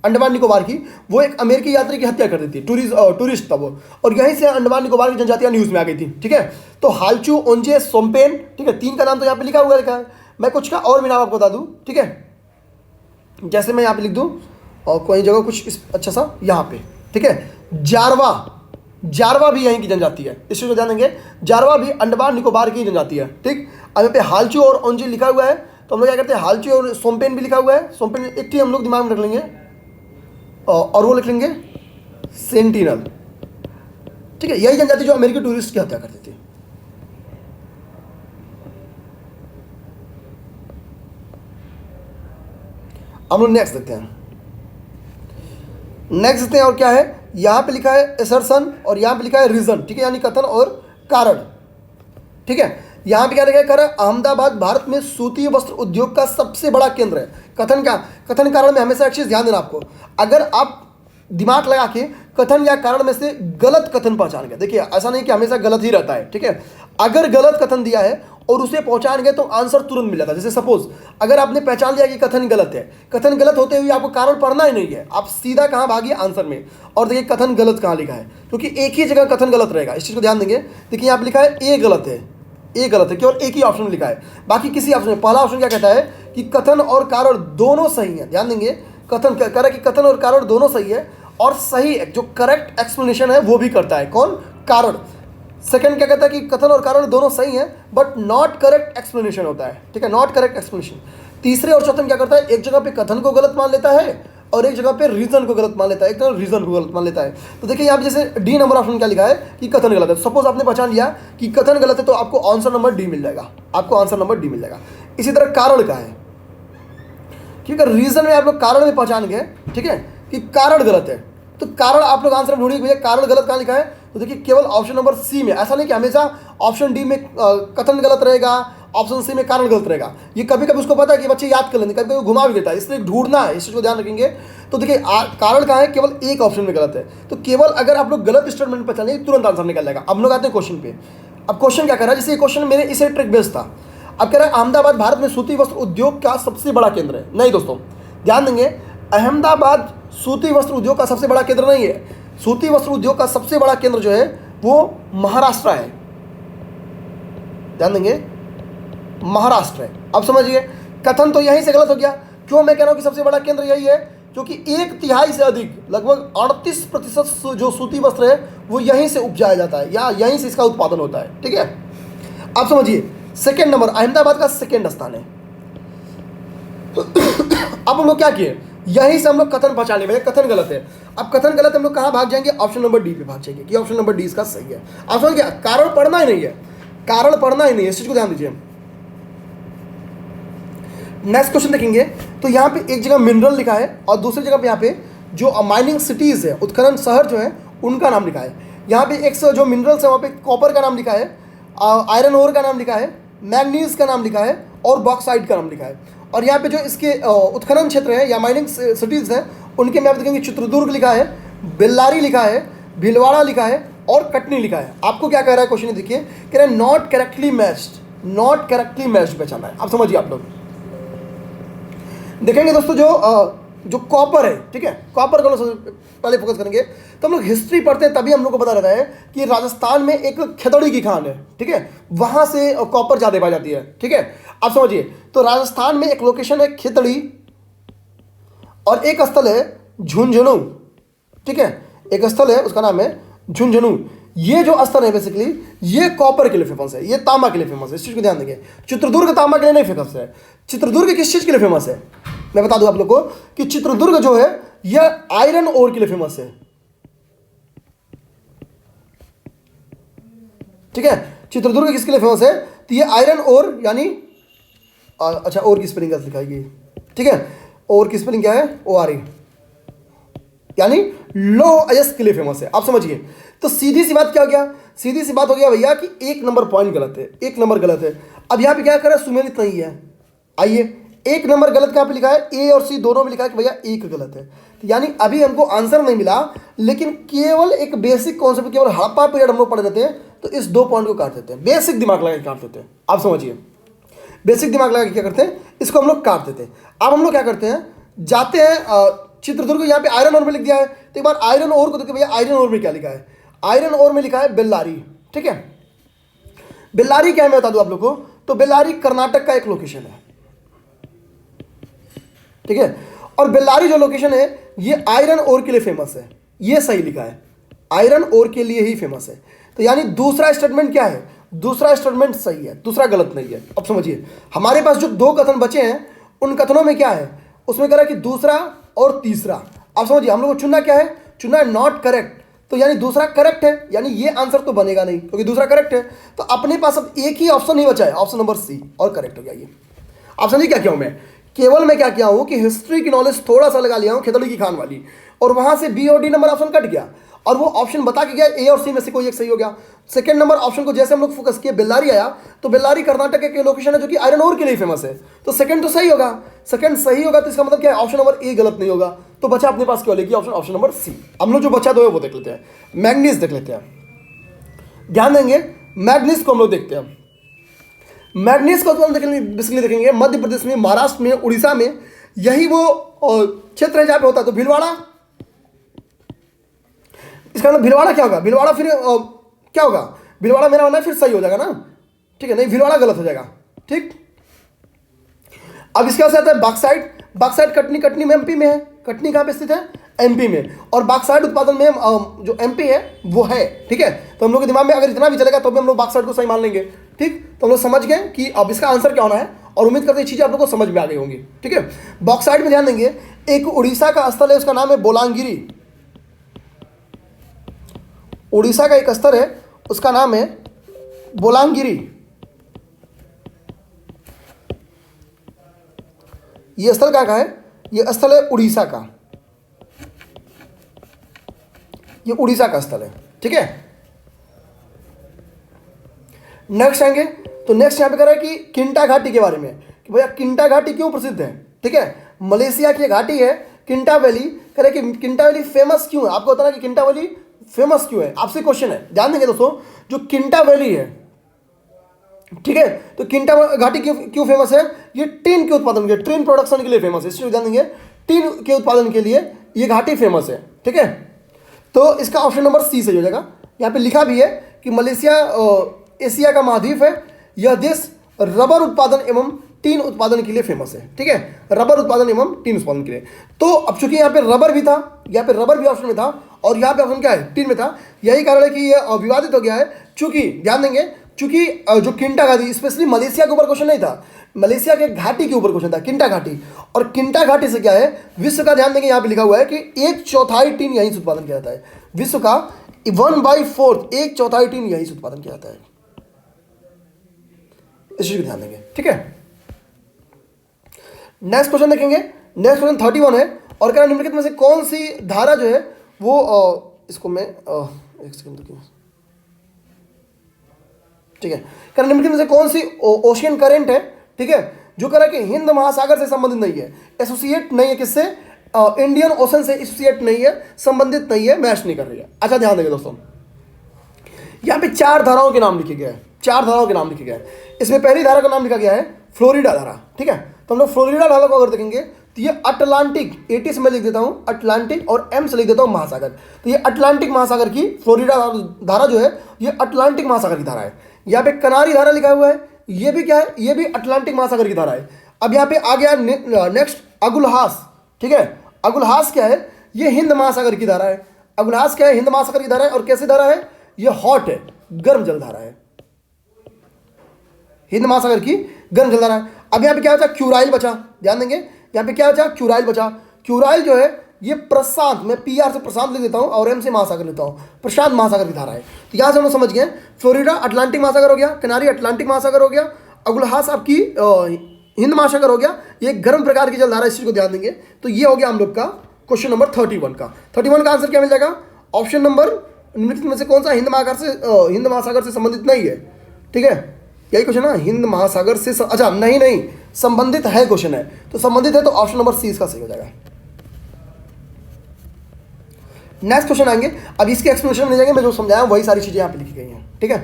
अंडमान निकोबार की, वो एक अमेरिकी यात्री की हत्या कर दी थी, टूरिस्ट था वो, और यहीं से अंडमान निकोबार की जनजातियां न्यूज में आ गई थी। ठीक है, तो हालचू, ओंजे, सोम्पेन, ठीक है, 3 का नाम तो यहाँ पे लिखा हुआ है। मैं कुछ का और भी नाम आपको बता दूं। ठीक है, जैसे मैं यहाँ पे लिख दूं और कोई जगह कुछ अच्छा सा यहाँ पे। ठीक है, जारवा, जारवा भी यहीं की जनजाति है, इस चीज को ध्यान देंगे। जारवा भी अंडमान निकोबार की जनजाति है। ठीक, अब यहाँ पे हालचू और ओंजे लिखा हुआ है, तो हम लोग क्या करते हैं, हालचू और सोम्पेन भी लिखा हुआ है। सोम्पेन एक ही हम लोग दिमाग में रख लेंगे और वो लिख लेंगे सेंटिनल। ठीक है, यही जनजाति जो अमेरिकी टूरिस्ट की हत्या करती थी। हम लोग नेक्स्ट देखते हैं। नेक्स्ट देखते हैं और क्या है, यहां पे लिखा है एसर्शन और यहां पे लिखा है रीजन। ठीक है, यानी कथन और कारण। ठीक है, यहां पे क्या लिखा है, अहमदाबाद भारत में सूती वस्त्र उद्योग का सबसे बड़ा केंद्र है। कथन क्या, कथन कारण में हमेशा एक चीज ध्यान देना आपको, अगर आप दिमाग लगा के कथन या कारण में से गलत कथन पहचान गए, देखिए ऐसा नहीं कि हमेशा गलत ही रहता है। ठीक है, अगर गलत कथन दिया है और उसे पहचान गए तो आंसर तुरंत मिल जाता है। जैसे सपोज अगर आपने पहचान लिया कि कथन गलत है, कथन गलत होते हुए आपको कारण पढ़ना ही नहीं है, आप सीधा कहाँ भागिए आंसर में और देखिए कथन गलत कहाँ लिखा है, क्योंकि एक ही जगह कथन गलत रहेगा। इस चीज को ध्यान देंगे। देखिए यहाँ पे लिखा है ए गलत है, ए गलत है, केवल एक ही ऑप्शन लिखा है, बाकी किसी ऑप्शन में। पहला ऑप्शन क्या कहता है कि कथन और कारण दोनों सही है। ध्यान देंगे, कथन कह रहा है कि कथन और कारण दोनों सही है और सही जो करेक्ट एक्सप्लेनेशन है वो भी करता है कौन, कारण। सेकंड क्या कहता है कि कथन और कारण दोनों सही हैं बट नॉट करेक्ट एक्सप्लेनेशन होता है। ठीक है, नॉट करेक्ट एक्सप्लेनेशन। तीसरे और चौथे में क्या करता है, एक जगह पे कथन को गलत मान लेता है और एक जगह पे रीजन को गलत मान लेता है, एक जगह रीजन को गलत मान लेता है। तो देखिए यहाँ पे जैसे डी नंबर ऑप्शन क्या लिखा है कि कथन गलत है। सपोज आपने पहचान लिया कि कथन गलत है तो आपको आंसर नंबर डी मिल जाएगा, आपको आंसर नंबर डी मिल जाएगा। इसी तरह कारण का है, ठीक है, रीजन में आप लोग कारण में पहचान गए, ठीक है, कि कारण गलत है तो कारण आप लोग आंसर ढूंढिए भैया कारण गलत कहाँ लिखा है, तो देखिए केवल ऑप्शन नंबर सी में। ऐसा नहीं कि हमेशा ऑप्शन डी में कथन गलत रहेगा, ऑप्शन सी में कारण गलत रहेगा। ये कभी कभी उसको पता है कि बच्चे याद कर लेंगे, कभी कभी घुमा भी देता है, इसलिए ढूंढना है, इस चीज को ध्यान रखेंगे। तो देखिए कारण कहाँ है, केवल एक ऑप्शन में गलत है। तो केवल अगर आप लोग गलत स्टेटमेंट पर चलेंगे तुरंत आंसर निकल जाएगा। अब लोग आते हैं क्वेश्चन पे। अब क्वेश्चन क्या कर रहा है, जैसे क्वेश्चन मेरे इसे ट्रिक बेस्ड था। अब कह रहा है अहमदाबाद भारत में सूती वस्त्र उद्योग का सबसे बड़ा केंद्र है। नहीं दोस्तों ध्यान देंगे, अहमदाबाद सूती वस्त्र उद्योग का सबसे बड़ा केंद्र नहीं है। सूती वस्त्र उद्योग का सबसे बड़ा केंद्र जो है वो महाराष्ट्र है। ध्यान देंगे, महाराष्ट्र है। अब समझिए कथन तो यहीं से गलत हो गया। क्यों मैं कह रहा हूं कि सबसे बड़ा केंद्र यही है, क्योंकि 1/3 से अधिक लगभग 38% जो सूती वस्त्र है वो यहीं से उपजाया जाता है या यहीं से इसका उत्पादन होता है। ठीक है, अब समझिए सेकेंड नंबर अहमदाबाद का सेकेंड स्थान है। अब हम लोग क्या किए, यहीं से हम लोग कथन पहचाने वाले, कथन गलत है। अब कथन गलत हम लोग कहाँ भाग जाएंगे, ऑप्शन नंबर डी पे भाग जाएंगे कि ऑप्शन नंबर डी इसका सही है। आप समझ गया, कारण पढ़ना ही नहीं है, कारण पढ़ना ही नहीं है, इस चीज को ध्यान दीजिए। नेक्स्ट क्वेश्चन देखेंगे तो यहाँ पे एक जगह मिनरल लिखा है और दूसरी जगह पे यहाँ पे जो माइनिंग सिटीज है, उत्खनन शहर जो है उनका नाम लिखा है। यहाँ पे एक जो मिनरल्स है वहाँ पे कॉपर का नाम लिखा है, आयरन ओर का नाम लिखा है, मैग्नीज का नाम लिखा है और बॉक्साइट का नाम लिखा है। और यहाँ पे जो इसके उत्खनन क्षेत्र है या माइनिंग सिटीज हैं उनके में आप देखेंगे चित्रदुर्ग लिखा है, बेल्लारी लिखा है, भीलवाड़ा लिखा है और कटनी लिखा है। आपको क्या कह रहा है क्वेश्चन, देखिए कह रहा है not correctly matched, not correctly matched पहचाना है। आप समझिए, आप लोग देखेंगे दोस्तों जो कॉपर है, ठीक है, कॉपर को पहले फोकस करेंगे। तो हम लोग हिस्ट्री पढ़ते हैं तभी हम लोग को पता रहता है कि राजस्थान में एक खेतड़ी की खान है, ठीक है, वहां से कॉपर ज्यादा पाई जाती है, ठीक है। आप समझिए, तो राजस्थान में एक लोकेशन है खेतड़ी और एक स्थल है झुंझुनू, ठीक है, एक स्थल है उसका नाम है झुंझुनू। ये जो स्थल है बेसिकली ये कॉपर के लिए फेमस है, ये तांबा के लिए फेमस है, इस चीज को ध्यान देंगे। चित्रदुर्ग तांबा के लिए नहीं फेमस है। चित्रदुर्ग किस चीज के लिए फेमस है, मैं बता दूं आप लोग को कि चित्रदुर्ग जो है यह आयरन ओर के लिए फेमस है, ठीक है। चित्रदुर्ग किसके लिए फेमस है, तो ये आयरन ओर यानी अच्छा ओर की स्पेलिंग लिखा है, ठीक है, ओर की स्पेलिंग क्या है, ORE, यानी लो अयस्क के लिए फेमस है। आप समझिए, तो सीधी सी बात क्या हो गया, सीधी सी बात हो गया भैया कि एक नंबर पॉइंट गलत है, एक नंबर गलत है। अब यहाँ पे क्या करें, सुमेलित नहीं है। आइए, एक नंबर गलत कहाँ पे लिखा है, ए और सी दोनों में लिखा है कि भैया एक गलत है। तो यानी अभी हमको आंसर नहीं मिला, लेकिन केवल एक बेसिक कॉन्सेप्ट, केवल हड़प्पा पीरियड हम लोग पढ़ देते हैं तो इस 2 पॉइंट को काट देते हैं, बेसिक दिमाग लगा के काट देते हैं। आप समझिए, बेसिक दिमाग लगा के क्या करते हैं, इसको हम लोग काट देते हैं। अब हम लोग क्या करते हैं, जाते हैं चित्रदुर्ग, यहाँ पे आयरन ओर में लिख दिया है, तो एक बार आयरन ओर को देखिए भैया, आयरन ओर में क्या लिखा है, आयरन ओर में लिखा है बेल्लारी, ठीक है। बेल्लारी क्या है मैं बता दूं आप लोग को, तो बेल्लारी कर्नाटक का एक लोकेशन है, ठीक है। और बेल्लारी जो लोकेशन है ये आयरन ओर के लिए फेमस है, ये सही लिखा है, आयरन ओर के लिए ही फेमस है। तो यानी दूसरा स्टेटमेंट क्या है, दूसरा स्टेटमेंट सही है, दूसरा गलत नहीं है। अब समझिए, हमारे पास जो 2 कथन बचे हैं उन कथनों में क्या है, उसमें कह रहा है कि दूसरा और तीसरा। आप समझिए, हम लोग को चुनना क्या है, चुनना है नॉट करेक्ट, तो यानी दूसरा करेक्ट है, यानी ये आंसर तो बनेगा नहीं क्योंकि दूसरा करेक्ट है। तो अपने पास अब एक ही ऑप्शन नहीं बचा है, ऑप्शन नंबर सी, और करेक्ट हो गया ये। आप समझिए क्या किया हूं मैं, केवल मैं क्या किया हूं कि हिस्ट्री की नॉलेज थोड़ा सा लगा लिया हूं खेतड़ी की खान वाली, और वहां से बी और डी नंबर ऑप्शन कट गया और वो ऑप्शन बता के गया ए और सी में से कोई एक सही हो गया। सेकंड नंबर ऑप्शन को जैसे हम लोग फोकस किए, बेल्लारी आया, तो बेल्लारी कर्नाटक के लोकेशन है जो कि आयरन ओर के लिए फेमस है, तो सेकंड तो सही होगा, सेकंड सही होगा तो इसका मतलब क्या है, ऑप्शन नंबर ए गलत नहीं होगा। तो बचा अपने पास केवल एक ही ऑप्शन, ऑप्शन नंबर सी। हम लोग जो बचा 2 है वो देख लेते हैं, मैग्नीज देख लेते हैं, ध्यान देंगे, मैग्नीज को हम लोग देखते हैं। मैग्नीज को हम बेसिकली देखेंगे मध्य प्रदेश में, महाराष्ट्र में, उड़ीसा में, यही वो क्षेत्र है जहां पे होता है। तो भीलवाड़ा, इसका मतलब भीलवाड़ा क्या होगा, भीलवाड़ा फिर क्या होगा, भीलवाड़ा मेरा मानना है फिर सही हो जाएगा ना, ठीक है, नहीं भीलवाड़ा गलत हो जाएगा, ठीक। अब इसके बाद आता है बॉक्साइट, बॉक्साइट कटनी, कटनी में एमपी में है, कटनी कहाँ पे स्थित है, एमपी में, और बॉक्साइट उत्पादन में जो एमपी है वो है, ठीक है। तो हम लोग के दिमाग में अगर इतना भी चलेगा तो भी हम लोग बॉक्साइट को सही मान लेंगे, ठीक। तो हम लोग समझ गए कि अब इसका आंसर क्या होना है, और उम्मीद करते हैं चीजें आप लोग को समझ में आ गई होंगी, ठीक है। बॉक्साइट में ध्यान देंगे, एक उड़ीसा का स्थल है, उसका नाम है बोलांगिरी, उड़ीसा का एक स्थल है उसका नाम है बोलांगिरी। यह स्थल कहाँ का है, यह स्थल है उड़ीसा का, यह उड़ीसा का स्थल है, ठीक है। नेक्स्ट आएंगे, तो नेक्स्ट यहां पे कह रहा है कि किंटा घाटी के बारे में, कि भैया किंटा घाटी क्यों प्रसिद्ध है, ठीक है। मलेशिया की घाटी है किंटा वैली, कह रहे कि किंटा वैली फेमस क्यों है, आपको बताना कि किंटा वैली फेमस क्यों है, आपसे क्वेश्चन है, ध्यान देंगे दोस्तों। जो किंटा वैली है, ठीक है, तो किंटा घाटी क्यों फेमस है, ये टीन के उत्पादन के, टीन प्रोडक्शन के लिए फेमस है, इसलिए ध्यान देंगे टीन के उत्पादन के लिए ये घाटी फेमस है, ठीक है। तो इसका ऑप्शन नंबर सी सही हो जाएगा। यहाँ पे लिखा भी है कि मलेशिया एशिया का महाद्वीप है, यह देश रबर उत्पादन एवं टीन उत्पादन के लिए फेमस है, ठीक है, रबर उत्पादन एवं टीन उत्पादन के लिए। तो अब चूंकि यहाँ पे रबर भी था, यहाँ पे रबर भी ऑप्शन में था और यहाँ पे ऑप्शन क्या है, टीन में था, यही कारण है कि यह विवादित हो गया है। चूंकि ध्यान देंगे चूंकि जो किंटा घाटी, स्पेशली मलेशिया के ऊपर क्वेश्चन नहीं था, मलेशिया के घाटी के ऊपर क्वेश्चन था, किंटा घाटी। और किंटा घाटी से क्या है, विश्व का, ध्यान देंगे यहाँ पे लिखा हुआ है कि 1/4 टीन यहीं से उत्पादन किया जाता है। विश्व का 1/4, 1/4 टीन यहीं से उत्पादन किया जाता है। इस चीज को ध्यान देंगे, ठीक है। नेक्स्ट क्वेश्चन देखेंगे। नेक्स्ट क्वेश्चन 31 है और क्या, निम्नलिखित में से कौन सी धारा जो है वो इसको मैं एक सेकंड देखिए, ठीक है। कारण निम्नलिखित में से कौन सी ओशियन करंट है, ठीक है, जो कह रहा है कि हिंद महासागर से संबंधित नहीं है, एसोसिएट नहीं है, किससे, इंडियन ओशन से एसोसिएट नहीं है, संबंधित नहीं है, मैच नहीं कर रही है। अच्छा ध्यान देंगे दोस्तों, यहाँ पे 4 धाराओं के नाम लिखे गए हैं, 4 धाराओं के नाम लिखे गए हैं। इसमें पहली धारा का नाम लिखा गया है फ्लोरिडा धारा, ठीक है। तो हम लोग फ्लोरिडा धारा को अगर देखेंगे तो ये अटलांटिक, 80 से मैं लिख देता हूँ अटलांटिक और एम से लिख देता हूँ महासागर। तो ये अटलांटिक महासागर की फ्लोरिडा धारा जो है ये अटलांटिक महासागर की धारा है। यहाँ पे कनारी धारा लिखा हुआ है, ये भी क्या है, ये भी अटलांटिक महासागर की धारा है। अब यहाँ पे आ गया नेक्स्ट अगुलहास, ठीक है। अगुलहास क्या है, ये हिंद महासागर की धारा है। अगुलहास क्या है, हिंद महासागर की धारा है। और कैसी धारा है, ये हॉट है, गर्म जल धारा है, हिंद महासागर की गर्म जल धारा है। अब यहाँ पे क्या बचा, क्यूराइल बचा, ध्यान देंगे यहाँ पे क्या बचा, क्यूराइल बचा। क्यूराइल जो है ये प्रशांत, मैं पीआर से प्रशांत लिख देता हूँ और एम से महासागर लेता हूँ, प्रशांत महासागर की धारा है। तो यहाँ से हम लोग समझ गए, फ्लोरिडा अटलांटिक महासागर हो गया, कनारी अटलांटिक महासागर हो गया, अगुलहास आपकी हिंद महासागर हो गया, ये गर्म प्रकार की जलधारा, इस चीज को ध्यान देंगे। तो ये हो गया हम लोग का क्वेश्चन नंबर 31 का। 31 का आंसर क्या मिल जाएगा, ऑप्शन नंबर निम्नलिखित में से कौन सा हिंद महासागर से संबंधित नहीं है, ठीक है, यही क्वेश्चन है, हिंद महासागर से अच्छा नहीं संबंधित है क्वेश्चन है, तो संबंधित है तो ऑप्शन नंबर सी इसका सही हो जाएगा। नेक्स्ट क्वेश्चन आएंगे, अब इसके एक्सप्लेनेशन मिल जाएंगे, मैं जो समझाया वही सारी चीजें यहाँ पे लिखी गई हैं, ठीक है।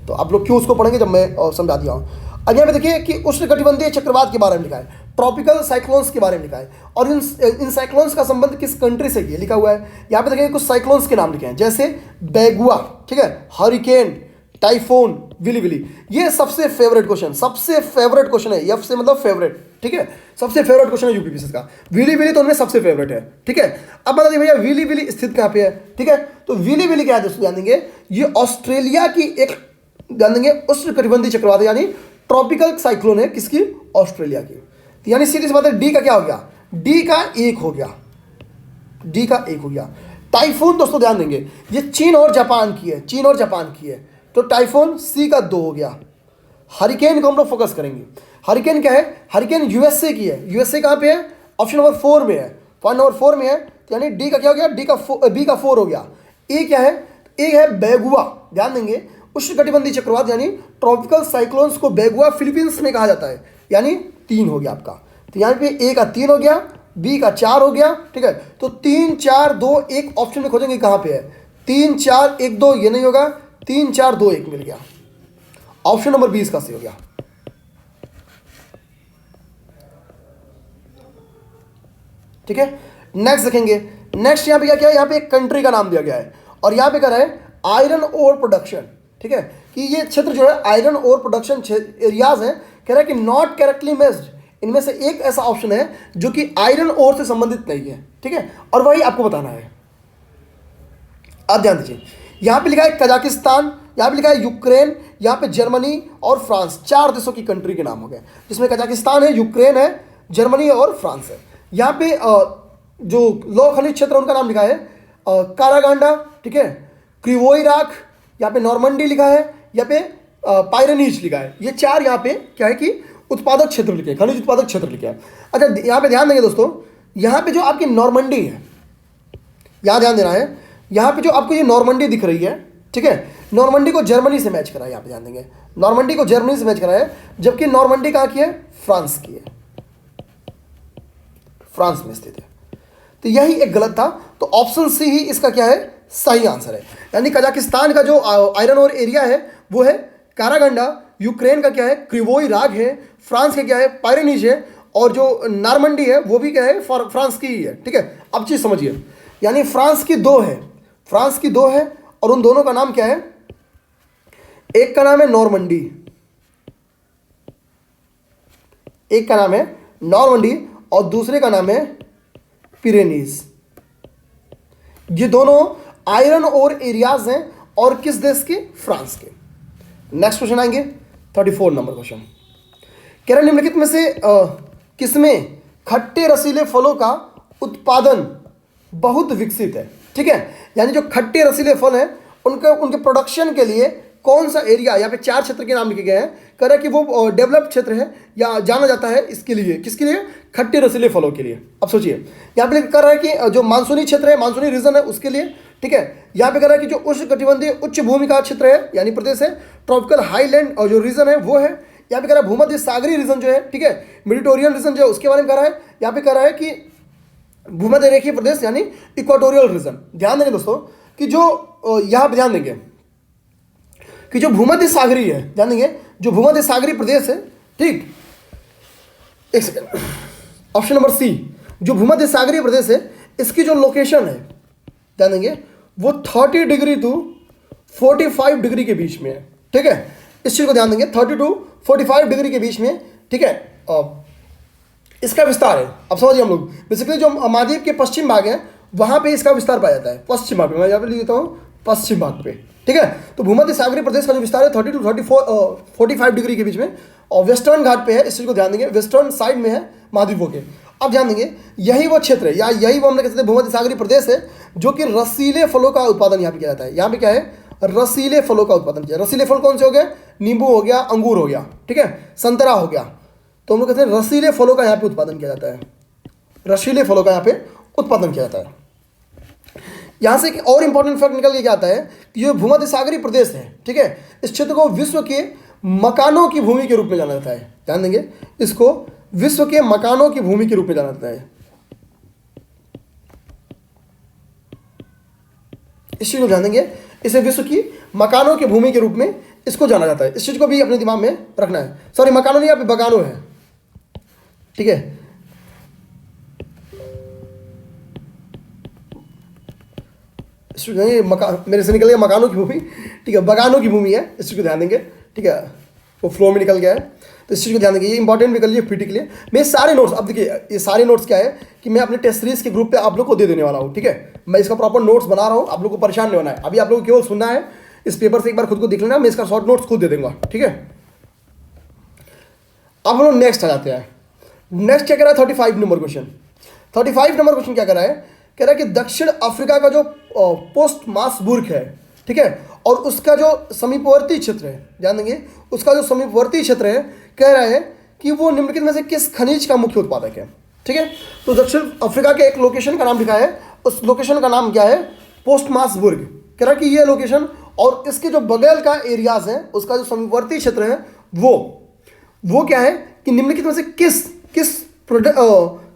तो आप लोग क्यों उसको पढ़ेंगे जब मैं समझा दिया हूँ। अब यहाँ पे देखिए कि उष्णकटिबंधीय चक्रवात के बारे में लिखा है, ट्रॉपिकल साइक्लोन्स के बारे में लिखा है, और इन साइक्लोन्स का संबंध किस कंट्री से ये लिखा हुआ है। यहाँ पे देखिए कुछ साइक्लोन्स के नाम लिखे हैं, जैसे बेगुआ, ठीक है, हरिकेन, टाइफोन, विली विली। ये सबसे फेवरेट क्वेश्चन है, एफ से मतलब फेवरेट, ठीक है, सबसे फेवरेट क्वेश्चन है यूपीपीएससी का। विली विली तो उनमें सबसे फेवरेट है, ठीक है। अब बता दिए भैया विली विली स्थित कहाँ पे है, ठीक है। तो विली विली क्या है दोस्तों, ध्यान देंगे, ये ऑस्ट्रेलिया की एक, ध्यान देंगे, उष्णकटिबंधीय चक्रवात यानी ट्रॉपिकल साइक्लोन है, किसकी, ऑस्ट्रेलिया की। तो यानी सीधी सी बात है, डी का क्या हो गया, डी का 1 हो गया, डी का 1 हो गया। टाइफून दोस्तों ध्यान देंगे, ये चीन और जापान की है, तो टाइफून सी का 2 हो गया। हरिकेन को हम लोग फोकस करेंगे, हरिकेन क्या है, हरिकेन यूएसए की है, यूएसए कहाँ पे है, ऑप्शन नंबर 4 में है, पॉइंट नंबर 4 में है। तो यानी डी का क्या हो गया, बी का 4 हो गया। ए क्या है, ए है बेगुआ, ध्यान देंगे, उष्णकटिबंधीय चक्रवात यानी ट्रॉपिकल साइक्लोन्स को बेगुआ फिलीपींस में कहा जाता है, यानी 3 हो गया आपका। तो यहाँ पे ए का 3 हो गया, बी का 4 हो गया, ठीक है। तो 3 4 2 1 ऑप्शन में खोजेंगे कहाँ पे है, 3 4 1 2 ये नहीं होगा, 3 4 2 1 मिल गया, ऑप्शन नंबर 20 का सही हो गया। ठीक है, नेक्स्ट देखेंगे। नेक्स्ट यहाँ पे क्या है, यहाँ पे एक कंट्री का नाम दिया गया है और यहाँ पे कह रहा है आयरन ओर प्रोडक्शन, ठीक है, कि ये क्षेत्र जो है आयरन ओर प्रोडक्शन एरियाज है। कह रहा है कि नॉट करेक्टली मैच्ड, इनमें से एक ऐसा ऑप्शन है जो कि आयरन ओर से संबंधित नहीं है, ठीक है, और वही आपको बताना है। अब ध्यान दीजिए, यहाँ पे लिखा है कजाकिस्तान, यहाँ पे लिखा है यूक्रेन, यहाँ पे जर्मनी और फ्रांस, 4 देशों की कंट्री के नाम हो गए, जिसमें कजाकिस्तान है, यूक्रेन है, जर्मनी और फ्रांस है। यहाँ पे जो लौह खनिज क्षेत्र उनका नाम लिखा है कारागांडा, ठीक है, क्रिवोई राख, यहाँ पे नॉर्मंडी लिखा है, यहाँ पे पायरेनीज लिखा है। ये 4 यहाँ पे क्या है कि उत्पादक क्षेत्र लिखे हैं, खनिज उत्पादक क्षेत्र लिखे हैं। अच्छा यहाँ पे ध्यान देंगे दोस्तों, यहाँ पे जो आपकी नॉर्मंडी है, यहाँ ध्यान देना है, यहाँ पे जो आपको ये नॉर्मंडी दिख रही है, ठीक है, नॉर्मंडी को जर्मनी से मैच करा है, यहाँ पे ध्यान देंगे, नॉर्मंडी को जर्मनी से मैच करा है, जबकि नॉर्मंडी कहाँ की है, फ्रांस की है, फ्रांस में स्थित है। तो यही एक गलत था, तो ऑप्शन सी ही इसका क्या है, सही आंसर है। यानी कजाकिस्तान का जो आयरन ओर एरिया है वो है कारागंडा, यूक्रेन का क्या है क्रिवोई राग है, फ्रांस का क्या है पायरेनीज है, और जो नॉर्मंडी है वो भी क्या है फ्रांस की ही है, ठीक है। अब चीज समझिए, यानी फ्रांस की 2 है, फ्रांस की 2 है, और उन दोनों का नाम क्या है, एक का नाम है नॉर्मंडी, एक का नाम है नॉर्मंडी और दूसरे का नाम है पिरेनीज। ये दोनों आयरन ओर एरियाज हैं और किस देश के, फ्रांस के। नेक्स्ट क्वेश्चन आएंगे 34 नंबर क्वेश्चन। कह रहे निम्नलिखित में से किसमें खट्टे रसीले फलों का उत्पादन बहुत विकसित है। ठीक है, यानी जो खट्टे रसीले फल हैं उनके प्रोडक्शन के लिए कौन सा एरिया, यहाँ पे 4 क्षेत्र के नाम लिखे गए हैं। कह रहा है कि वो डेवलप्ड क्षेत्र है या जाना जाता है इसके लिए, किसके लिए, खट्टे रसीले फलों के लिए। अब सोचिए यहाँ पे कह रहा है कि जो मानसूनी क्षेत्र है, मानसूनी रीजन है उसके लिए। ठीक है, यहाँ पे कह रहा है कि जो उष्णकटिबंधीय उच्च भूमि का क्षेत्र है यानी प्रदेश है, ट्रॉपिकल हाईलैंड और जो रीजन है वो है। यहाँ पे कह रहा है भूमध्य सागरीय रीजन जो है, ठीक है, मेडिटेरियन रीजन जो है उसके बारे में कह रहा है। यहाँ पे कह रहा है कि भूमध्य रेखीय प्रदेश यानी इक्वाटोरियल रीजन। ध्यान देंगे दोस्तों कि जो यहाँ पे ध्यान देंगे कि जो भूमध्य सागरीय है, ध्यान देंगे जो भूमध्य सागरीय प्रदेश है, ठीक, एक सेकंड, ऑप्शन नंबर सी, जो भूमध्य सागरीय प्रदेश है इसकी जो लोकेशन है, ध्यान देंगे वो 30 डिग्री टू 45 डिग्री के बीच में है। ठीक है, इस चीज को ध्यान देंगे, 30 टू 45 डिग्री के बीच में। ठीक है, इसका विस्तार है, अब समझिए हम लोग बेसिकली जो महाद्वीप के पश्चिम भाग है वहां पे इसका विस्तार पाया जाता है, पश्चिम भाग पे, मैं यहाँ पे लिख देता हूँ पश्चिम भाग पे। ठीक है, तो भूमध्य सागरीय प्रदेश का जो विस्तार है 30 टू 45 डिग्री के बीच में, और वेस्टर्न घाट पे है, इस चीज को ध्यान देंगे, वेस्टर्न साइड में है महाद्वीपों के। अब ध्यान देंगे यही वो क्षेत्र है या यही वो हम कहते हैं भूमध्य सागरीय प्रदेश है जो कि रसीले फलों का उत्पादन यहाँ पे किया जाता है। यहाँ पे क्या है, रसीले फलों का उत्पादन किया। रसीले फल कौन से हो गए, नींबू हो गया, अंगूर हो गया, ठीक है, संतरा हो गया, तो हम लोग कहते हैं रसीले फलों का यहाँ पे उत्पादन किया जाता है, रसीले फलों का यहाँ पे उत्पादन किया जाता है। यहाँ से एक और इंपॉर्टेंट फैक्ट निकल के क्या आता है कि ये भूमध्य सागरीय प्रदेश है, ठीक है, इस क्षेत्र को विश्व के मकानों की भूमि के रूप में जाना जाता है। ध्यान देंगे इसको विश्व के मकानों की भूमि के रूप में जाना जाता है। इस चीज को ध्यान देंगे, इसे विश्व की मकानों की भूमि के रूप में इसको जाना जाता है। इस चीज को भी अपने दिमाग में रखना है। सॉरी, मकानों नहीं, यहाँ पे बगानों है, ठीक है, मेरे से निकल गया मकानों की भूमि, ठीक है, बगानों की भूमि है, इस चीज को ध्यान देंगे। ठीक है, वो फ्लो में निकल गया है, तो इस चीज़ को ध्यान देंगे, ये इंपॉर्टेंट भी कर लीजिए पीटी के लिए। मेरे सारे नोट्स, अब देखिए ये सारे नोट्स क्या है कि मैं अपने टेस्ट सीरीज के ग्रुप पे आप लोग को दे देने वाला हूँ। ठीक है, मैं इसका प्रॉपर नोट्स बना रहा हूँ, आप लोग को परेशान नहीं होना है। अभी आप लोग को केवल सुनना है, इस पेपर से एक बार खुद को देख लेना, मैं इसका शॉर्ट नोट्स खुद दे दूंगा। ठीक है, अब हम लोग नेक्स्ट आ जाते हैं। नेक्स्ट क्या कह रहा है, 35 नंबर क्वेश्चन। 35 नंबर क्वेश्चन क्या कह रहा है, कह रहा है कि दक्षिण अफ्रीका का जो पोस्ट मासबुर्ग है, ठीक है, और उसका जो समीपवर्ती क्षेत्र है, ध्यान देंगे उसका जो समीपवर्ती क्षेत्र है, कह रहा है कि वो निम्नलिखित में से किस खनिज का मुख्य उत्पादक है। ठीक है, तो दक्षिण अफ्रीका के एक लोकेशन का नाम लिखा है, उस लोकेशन का नाम क्या है, पोस्ट मासबुर्ग। कह रहा है कि ये लोकेशन और इसके जो बगल का एरियाज है, उसका जो समीपवर्ती क्षेत्र है, वो क्या है कि निम्नलिखित में से किस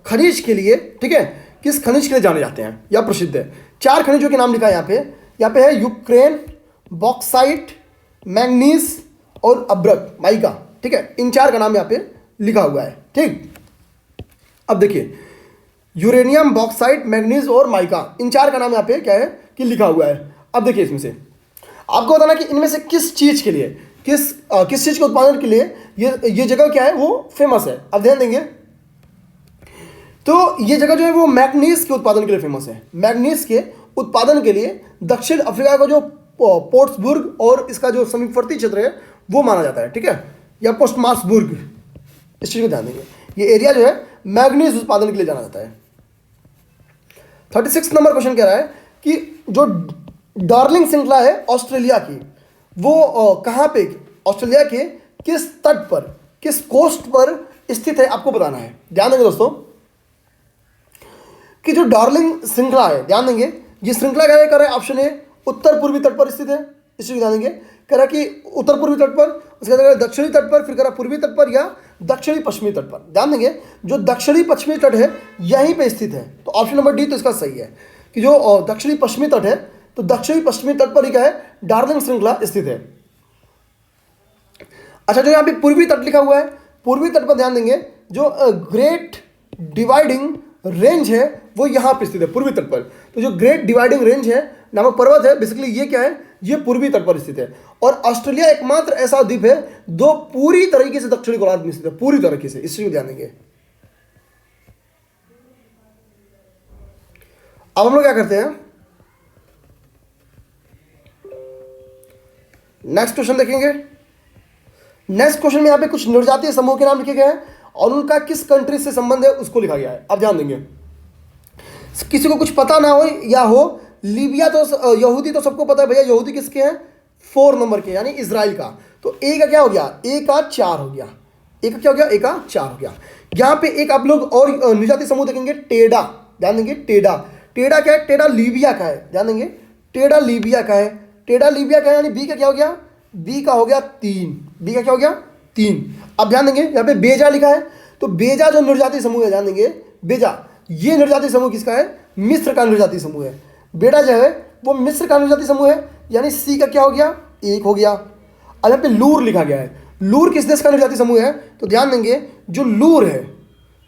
खनिज के लिए, ठीक है, किस खनिज के लिए जाने जाते हैं या प्रसिद्ध है। 4 खनिजों के नाम लिखा है यहाँ पे है यूक्रेन, बॉक्साइट, मैंगनीज और अब्रक माइका। ठीक है, इन 4 का नाम यहाँ पे लिखा हुआ है। ठीक, अब देखिए यूरेनियम, बॉक्साइट, मैंगनीज और माइका, इन 4 का नाम यहाँ पे क्या है कि लिखा हुआ है। अब देखिए इसमें से आपको बताना कि इनमें से किस चीज के लिए, किस चीज के उत्पादन के लिए ये जगह क्या है वो फेमस है। अब ध्यान देंगे तो ये जगह जो है वो मैग्नीज के उत्पादन के लिए फेमस है। मैग्नीज के उत्पादन के लिए दक्षिण अफ्रीका का जो पोर्ट्सबुर्ग और इसका जो समीपवर्ती क्षेत्र है वो माना जाता है। ठीक है, या पोस्टमासबुर्ग, इस चीज को ध्यान देंगे, ये एरिया जो है मैग्नीज उत्पादन के लिए जाना जाता है। 36 नंबर क्वेश्चन कह रहा है कि जो डार्लिंग श्रृंखला है ऑस्ट्रेलिया की, वो कहाँ पे, ऑस्ट्रेलिया के किस तट पर, किस कोस्ट पर स्थित है, आपको बताना है। ध्यान देंगे दोस्तों कि जो डार्लिंग श्रृंखला है, ध्यान देंगे ये श्रृंखला क्या कर रहा है, ऑप्शन ए उत्तर पूर्वी तट पर स्थित है, इस चीज ध्यान देंगे, कह रहा है कि उत्तर पूर्वी तट पर, उसके बाद दक्षिणी तट पर, फिर कह रहा पूर्वी तट पर या दक्षिणी पश्चिमी तट पर। ध्यान देंगे जो दक्षिणी पश्चिमी तट है यहीं पे स्थित है, तो ऑप्शन नंबर डी तो इसका सही है कि जो दक्षिणी पश्चिमी तट है, तो दक्षिणी पश्चिमी तट पर ही क्या है, डार्लिंग श्रृंखला स्थित है। अच्छा, जो यहाँ पे पूर्वी तट लिखा हुआ है, पूर्वी तट पर ध्यान देंगे जो ग्रेट डिवाइडिंग रेंज है वो यहाँ पे स्थित है पूर्वी तट पर। तो जो ग्रेट डिवाइडिंग रेंज है नामक पर्वत है, बेसिकली ये क्या है, ये पूर्वी तट पर स्थित है। और ऑस्ट्रेलिया एकमात्र ऐसा द्वीप है जो पूरी तरीके से दक्षिणी गोलार्ध में स्थित है, पूरी तरीके से, इस चीज को ध्यान देंगे। अब हम लोग क्या करते हैं, नेक्स्ट क्वेश्चन देखेंगे। नेक्स्ट क्वेश्चन में यहाँ पे कुछ निर्जातीय समूह के नाम लिखे गए हैं और उनका किस कंट्री से संबंध है उसको लिखा गया है। अब ध्यान देंगे, किसी को कुछ पता ना हो या हो, लीबिया तो यहूदी तो सबको पता है भैया, यहूदी किसके हैं? 4 नंबर के, यानी इजराइल का। तो ए का क्या हो गया? ए का 4 हो गया। ए का क्या हो गया? ए का 4 हो गया। यहाँ पे एक आप लोग और निर्जातीय समूह देखेंगे, टेडा। ध्यान देंगे, टेडा। टेडा क्या है? टेडा लीबिया का है। ध्यान देंगे, टेडा लीबिया का है। टेडा लीबिया का है, यानी बी का क्या हो गया? बी का हो गया 3। बी का क्या हो गया? 3। अब ध्यान देंगे, यहाँ पे बेजा लिखा है, तो बेजा जो निर्जातीय समूह है, ध्यान देंगे, बेजा ये निर्जातीय समूह किसका है? मिस्र का निर्जातीय समूह है। बेटा जो है वो मिस्र का निर्जातीय समूह है, यानी सी का क्या हो गया? 1 हो गया। अब यहाँ पे लूर लिखा गया है। लूर किस देश का निर्जातीय समूह है? तो ध्यान देंगे, जो लूर है,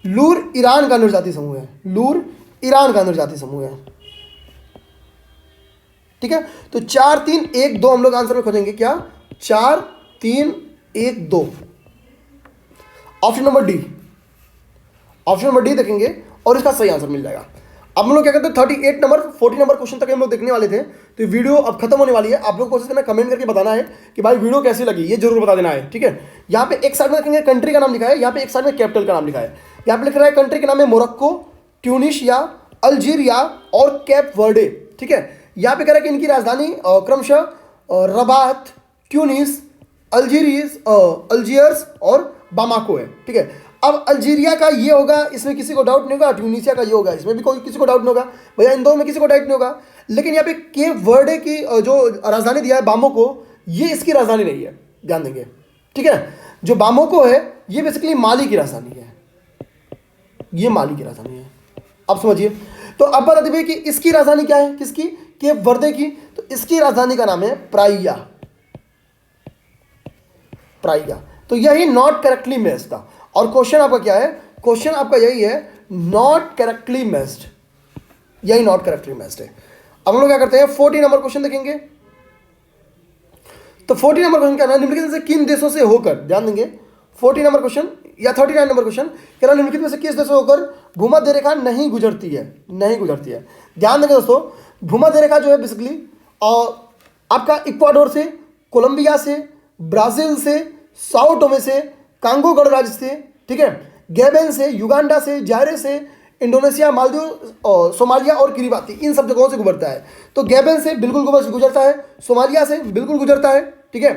लूर ईरान का निर्जातीय समूह है। लूर ईरान का निर्जातीय समूह है। ठीक है, तो 4 3 1 2 हम लोग आंसर में खोजेंगे। क्या? 4 3 1 2, option number D. Option number D देखेंगे और इसका सही आंसर मिल जाएगा। अब हम लोग क्या करते हैं, 40 नंबर क्वेश्चन तक हम लोग देखने वाले थे, तो वीडियो अब खत्म होने वाली है। आप लोग कोशिश करना कमेंट करके बताना है कि भाई वीडियो कैसी लगी, ये जरूर बता देना है। ठीक है, यहाँ पे एक साइड में देखेंगे कंट्री का नाम लिखा है, यहाँ पे एक साइड में कैपिटल का नाम लिखा है। यहाँ पे लिख रहा है कंट्री का नाम है मोरक्को, ट्यूनिशिया, अल्जीरिया और कैप वर्डे। ठीक है, यहाँ पे कह रहा है कि इनकी राजधानी क्रमशः रबात, ट्यूनिस, अल्जीयर्स और बामाको है। ठीक है, अब अल्जीरिया का ये होगा, इसमें किसी को डाउट नहीं होगा। ट्यूनिसिया का ये होगा, इसमें भी कोई किसी को डाउट नहीं होगा भैया, इन दोनों में किसी को डाउट नहीं होगा। लेकिन यहाँ पे केप वर्डे की जो राजधानी दिया है बामाको, ये इसकी राजधानी नहीं है। ध्यान देंगे, ठीक है, जो बामाको है ये बेसिकली माली की राजधानी है। ये माली की राजधानी है, अब समझिए। तो अब बता दीजिए कि इसकी राजधानी क्या है? किसकी? केप वर्दे की। तो इसकी राजधानी का नाम है प्राइया। प्राइया। तो यही नॉट करेक्टली मैच्ड था। और क्वेश्चन आपका क्या है? क्वेश्चन आपका यही है, नॉट करेक्टली मैच्ड। यही नॉट करेक्टली मैच्ड है। अब हम लोग क्या करते हैं, 40 नंबर क्वेश्चन देखेंगे। तो 40 नंबर क्वेश्चन क्या है? निम्नलिखित में से किन देशों से होकर, ध्यान देंगे, 40 नंबर क्वेश्चन या 39 नंबर क्वेश्चन कह रहा है, निम्नलिखित में से किस देश से होकर भूमध्य रेखा नहीं गुजरती है? नहीं गुजरती है। ध्यान देंगे दोस्तों, भूमध्य रेखा जो है बेसिकली आपका इक्वाडोर से, कोलंबिया से, ब्राजील से, साओ टोमे से, कांगो गणराज्य से, ठीक है, गैबन से, युगांडा से, जायरे से, इंडोनेशिया, मालदीव, सोमालिया और किरिबाती, इन सब जगहों से गुजरता है। तो गैबन से बिल्कुल गुजरता है, सोमालिया से बिल्कुल गुजरता है, ठीक है,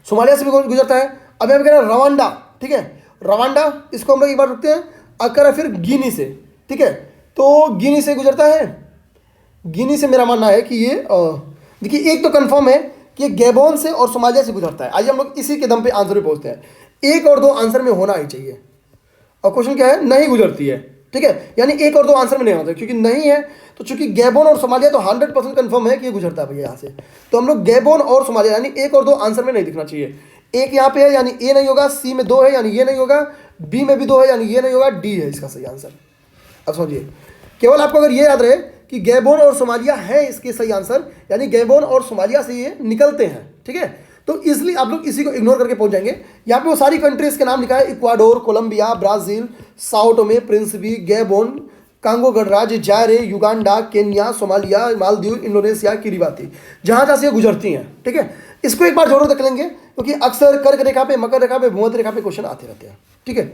सोमालिया से भी गुजरता है। अब यहाँ पे कह रहे हैं रवांडा, ठीक है, रवांडा, इसको हम लोग एक बार रुकते हैं। अगर फिर गिनी से, ठीक है, तो गिनी से गुजरता है। गिनी से मेरा मानना है कि ये देखिए, एक तो कंफर्म है कि गैबोन से और सोमालिया से गुजरता है। आइए हम लोग इसी के दम पे आंसर पे पहुंचते हैं। 1 और 2 आंसर में होना ही चाहिए। और क्वेश्चन क्या है? नहीं गुजरती है, ठीक है, यानी 1 और 2 आंसर में नहीं होता, क्योंकि नहीं है तो चूंकि गैबोन और सोमालिया तो 100% कंफर्म है कि ये गुजरता है भैया यहाँ से। तो हम लोग गैबोन और सोमालिया यानी 1 और 2 आंसर में नहीं दिखना चाहिए। 1 यहाँ पे है यानी ए नहीं होगा, सी में 2 है यानी ये नहीं होगा, बी में भी 2 है यानी ये नहीं होगा, डी है इसका सही आंसर। अब समझिए, केवल आपको अगर ये याद रहे कि गैबोन और सोमालिया है इसके सही आंसर, यानी गैबोन और सोमालिया से ये निकलते हैं, ठीक है, तो इसलिए आप लोग इसी को इग्नोर करके पहुंच जाएंगे। यहाँ पे वो सारी कंट्रीज के नाम लिखा है, Ecuador, Colombia, Brazil, Sao Tome Principe, Gabon, Congo गणराज्य, Zaire, Uganda, Kenya, Somalia, Maldives, Indonesia, Kiribati, जहाँ जहाँ से ये गुजरती हैं, ठीक है। इसको एक बार जरूर देख लेंगे, क्योंकि अक्सर कर्क रेखा पे, मकर रेखा पे, भूमध्य रेखा पे क्वेश्चन आते रहते हैं, ठीक है।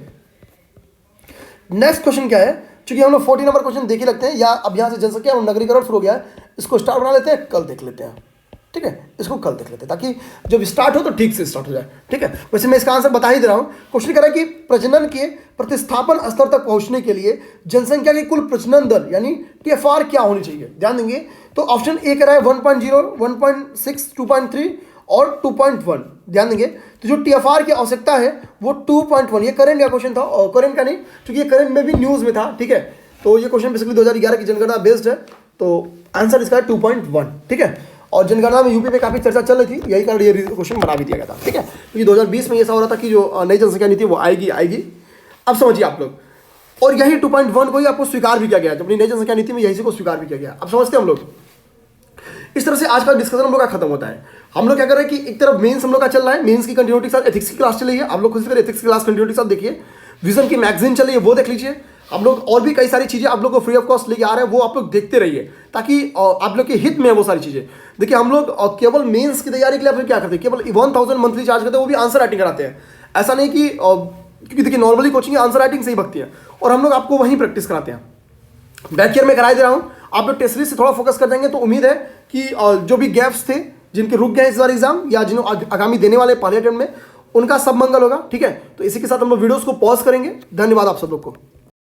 नेक्स्ट क्वेश्चन क्या है? चूंकि हम लोग 40 नंबर क्वेश्चन देख ही लगते हैं, या अब यहाँ से जनसंख्या और नगरीकरण शुरू हो गया है, इसको स्टार बना लेते हैं, कल देख लेते हैं, ठीक है, इसको कल देख लेते हैं, ताकि जब स्टार्ट हो तो ठीक से स्टार्ट हो जाए, ठीक है। वैसे मैं इसका आंसर बता ही दे रहा हूँ। क्वेश्चन कह रहा है कि प्रजनन के प्रतिस्थापन स्तर तक पहुंचने के लिए जनसंख्या की कुल प्रजनन दर यानी TFR क्या होनी चाहिए? ध्यान देंगे, तो ऑप्शन ए कह रहा है 1.0, 1.6, 2.3 और 2.1। ध्यान देंगे, तो जो TFR की आवश्यकता है वो 2.1। ये करंट का क्वेश्चन था, और करंट का नहीं, क्योंकि ये करंट में भी न्यूज़ में था, ठीक है। तो ये क्वेश्चन बेसिकली 2011 की जनगणना बेस्ड है, तो आंसर इसका है 2.1, ठीक है। और जनगणना में यूपी में काफ़ी चर्चा चल रही थी, यही कारण ये क्वेश्चन बना भी दिया गया था, ठीक है, क्योंकि 2020 में ऐसा हो रहा था कि जो नई जनसंख्या नीति वो आएगी। अब समझिए आप लोग, और यही 2.1 को ही आपको स्वीकार भी किया गया, जब अपनी नई जनसंख्या नीति में यही से को स्वीकार भी किया गया। अब समझते हैं हम लोग। इस तरह से आज का डिस्कशन हम लोग का खत्म होता है। हम लोग क्या कर रहे हैं कि एक तरफ मेंस हम लोग का चल रहा है, मेंस की कंटिन्यूटी के साथ एथिक्स की क्लास चल रही है। आप लोग खुद से एथिक्स की क्लास कंटिन्यूटी के साथ देखिए, विजन की मैगजीन चल रही है, वो देख लीजिए। हम लोग और भी कई सारी चीज़ें आप लोग को फ्री ऑफ कॉस्ट लेके आ रहे हैं, वो आप लोग देखते रहिए ताकि आप लोग के हित में है वो सारी चीज़ें। देखिए हम लोग केवल मेंस की तैयारी के लिए आप लोग क्या करते हैं, केवल 1000 मंथली चार्ज करते हैं, वो भी आंसर राइटिंग कराते हैं। ऐसा नहीं कि क्योंकि देखिए नॉर्मली कोचिंग आंसर राइटिंग से ही भगती है और हम लोग आपको वहीं प्रैक्टिस कराते हैं। बैक ईयर में कराई दे रहा हूँ, आप लोग टेस्ट सीरीज से थोड़ा फोकस कर देंगे तो उम्मीद है कि जो भी गैप्स थे, जिनके रुक गए इस बार एग्जाम या जिन्होंने आगामी देने वाले पहले अटेम्प्ट में, उनका सब मंगल होगा। ठीक है, तो इसी के साथ हम लोग वीडियोस को पॉज करेंगे। धन्यवाद आप सब लोग को।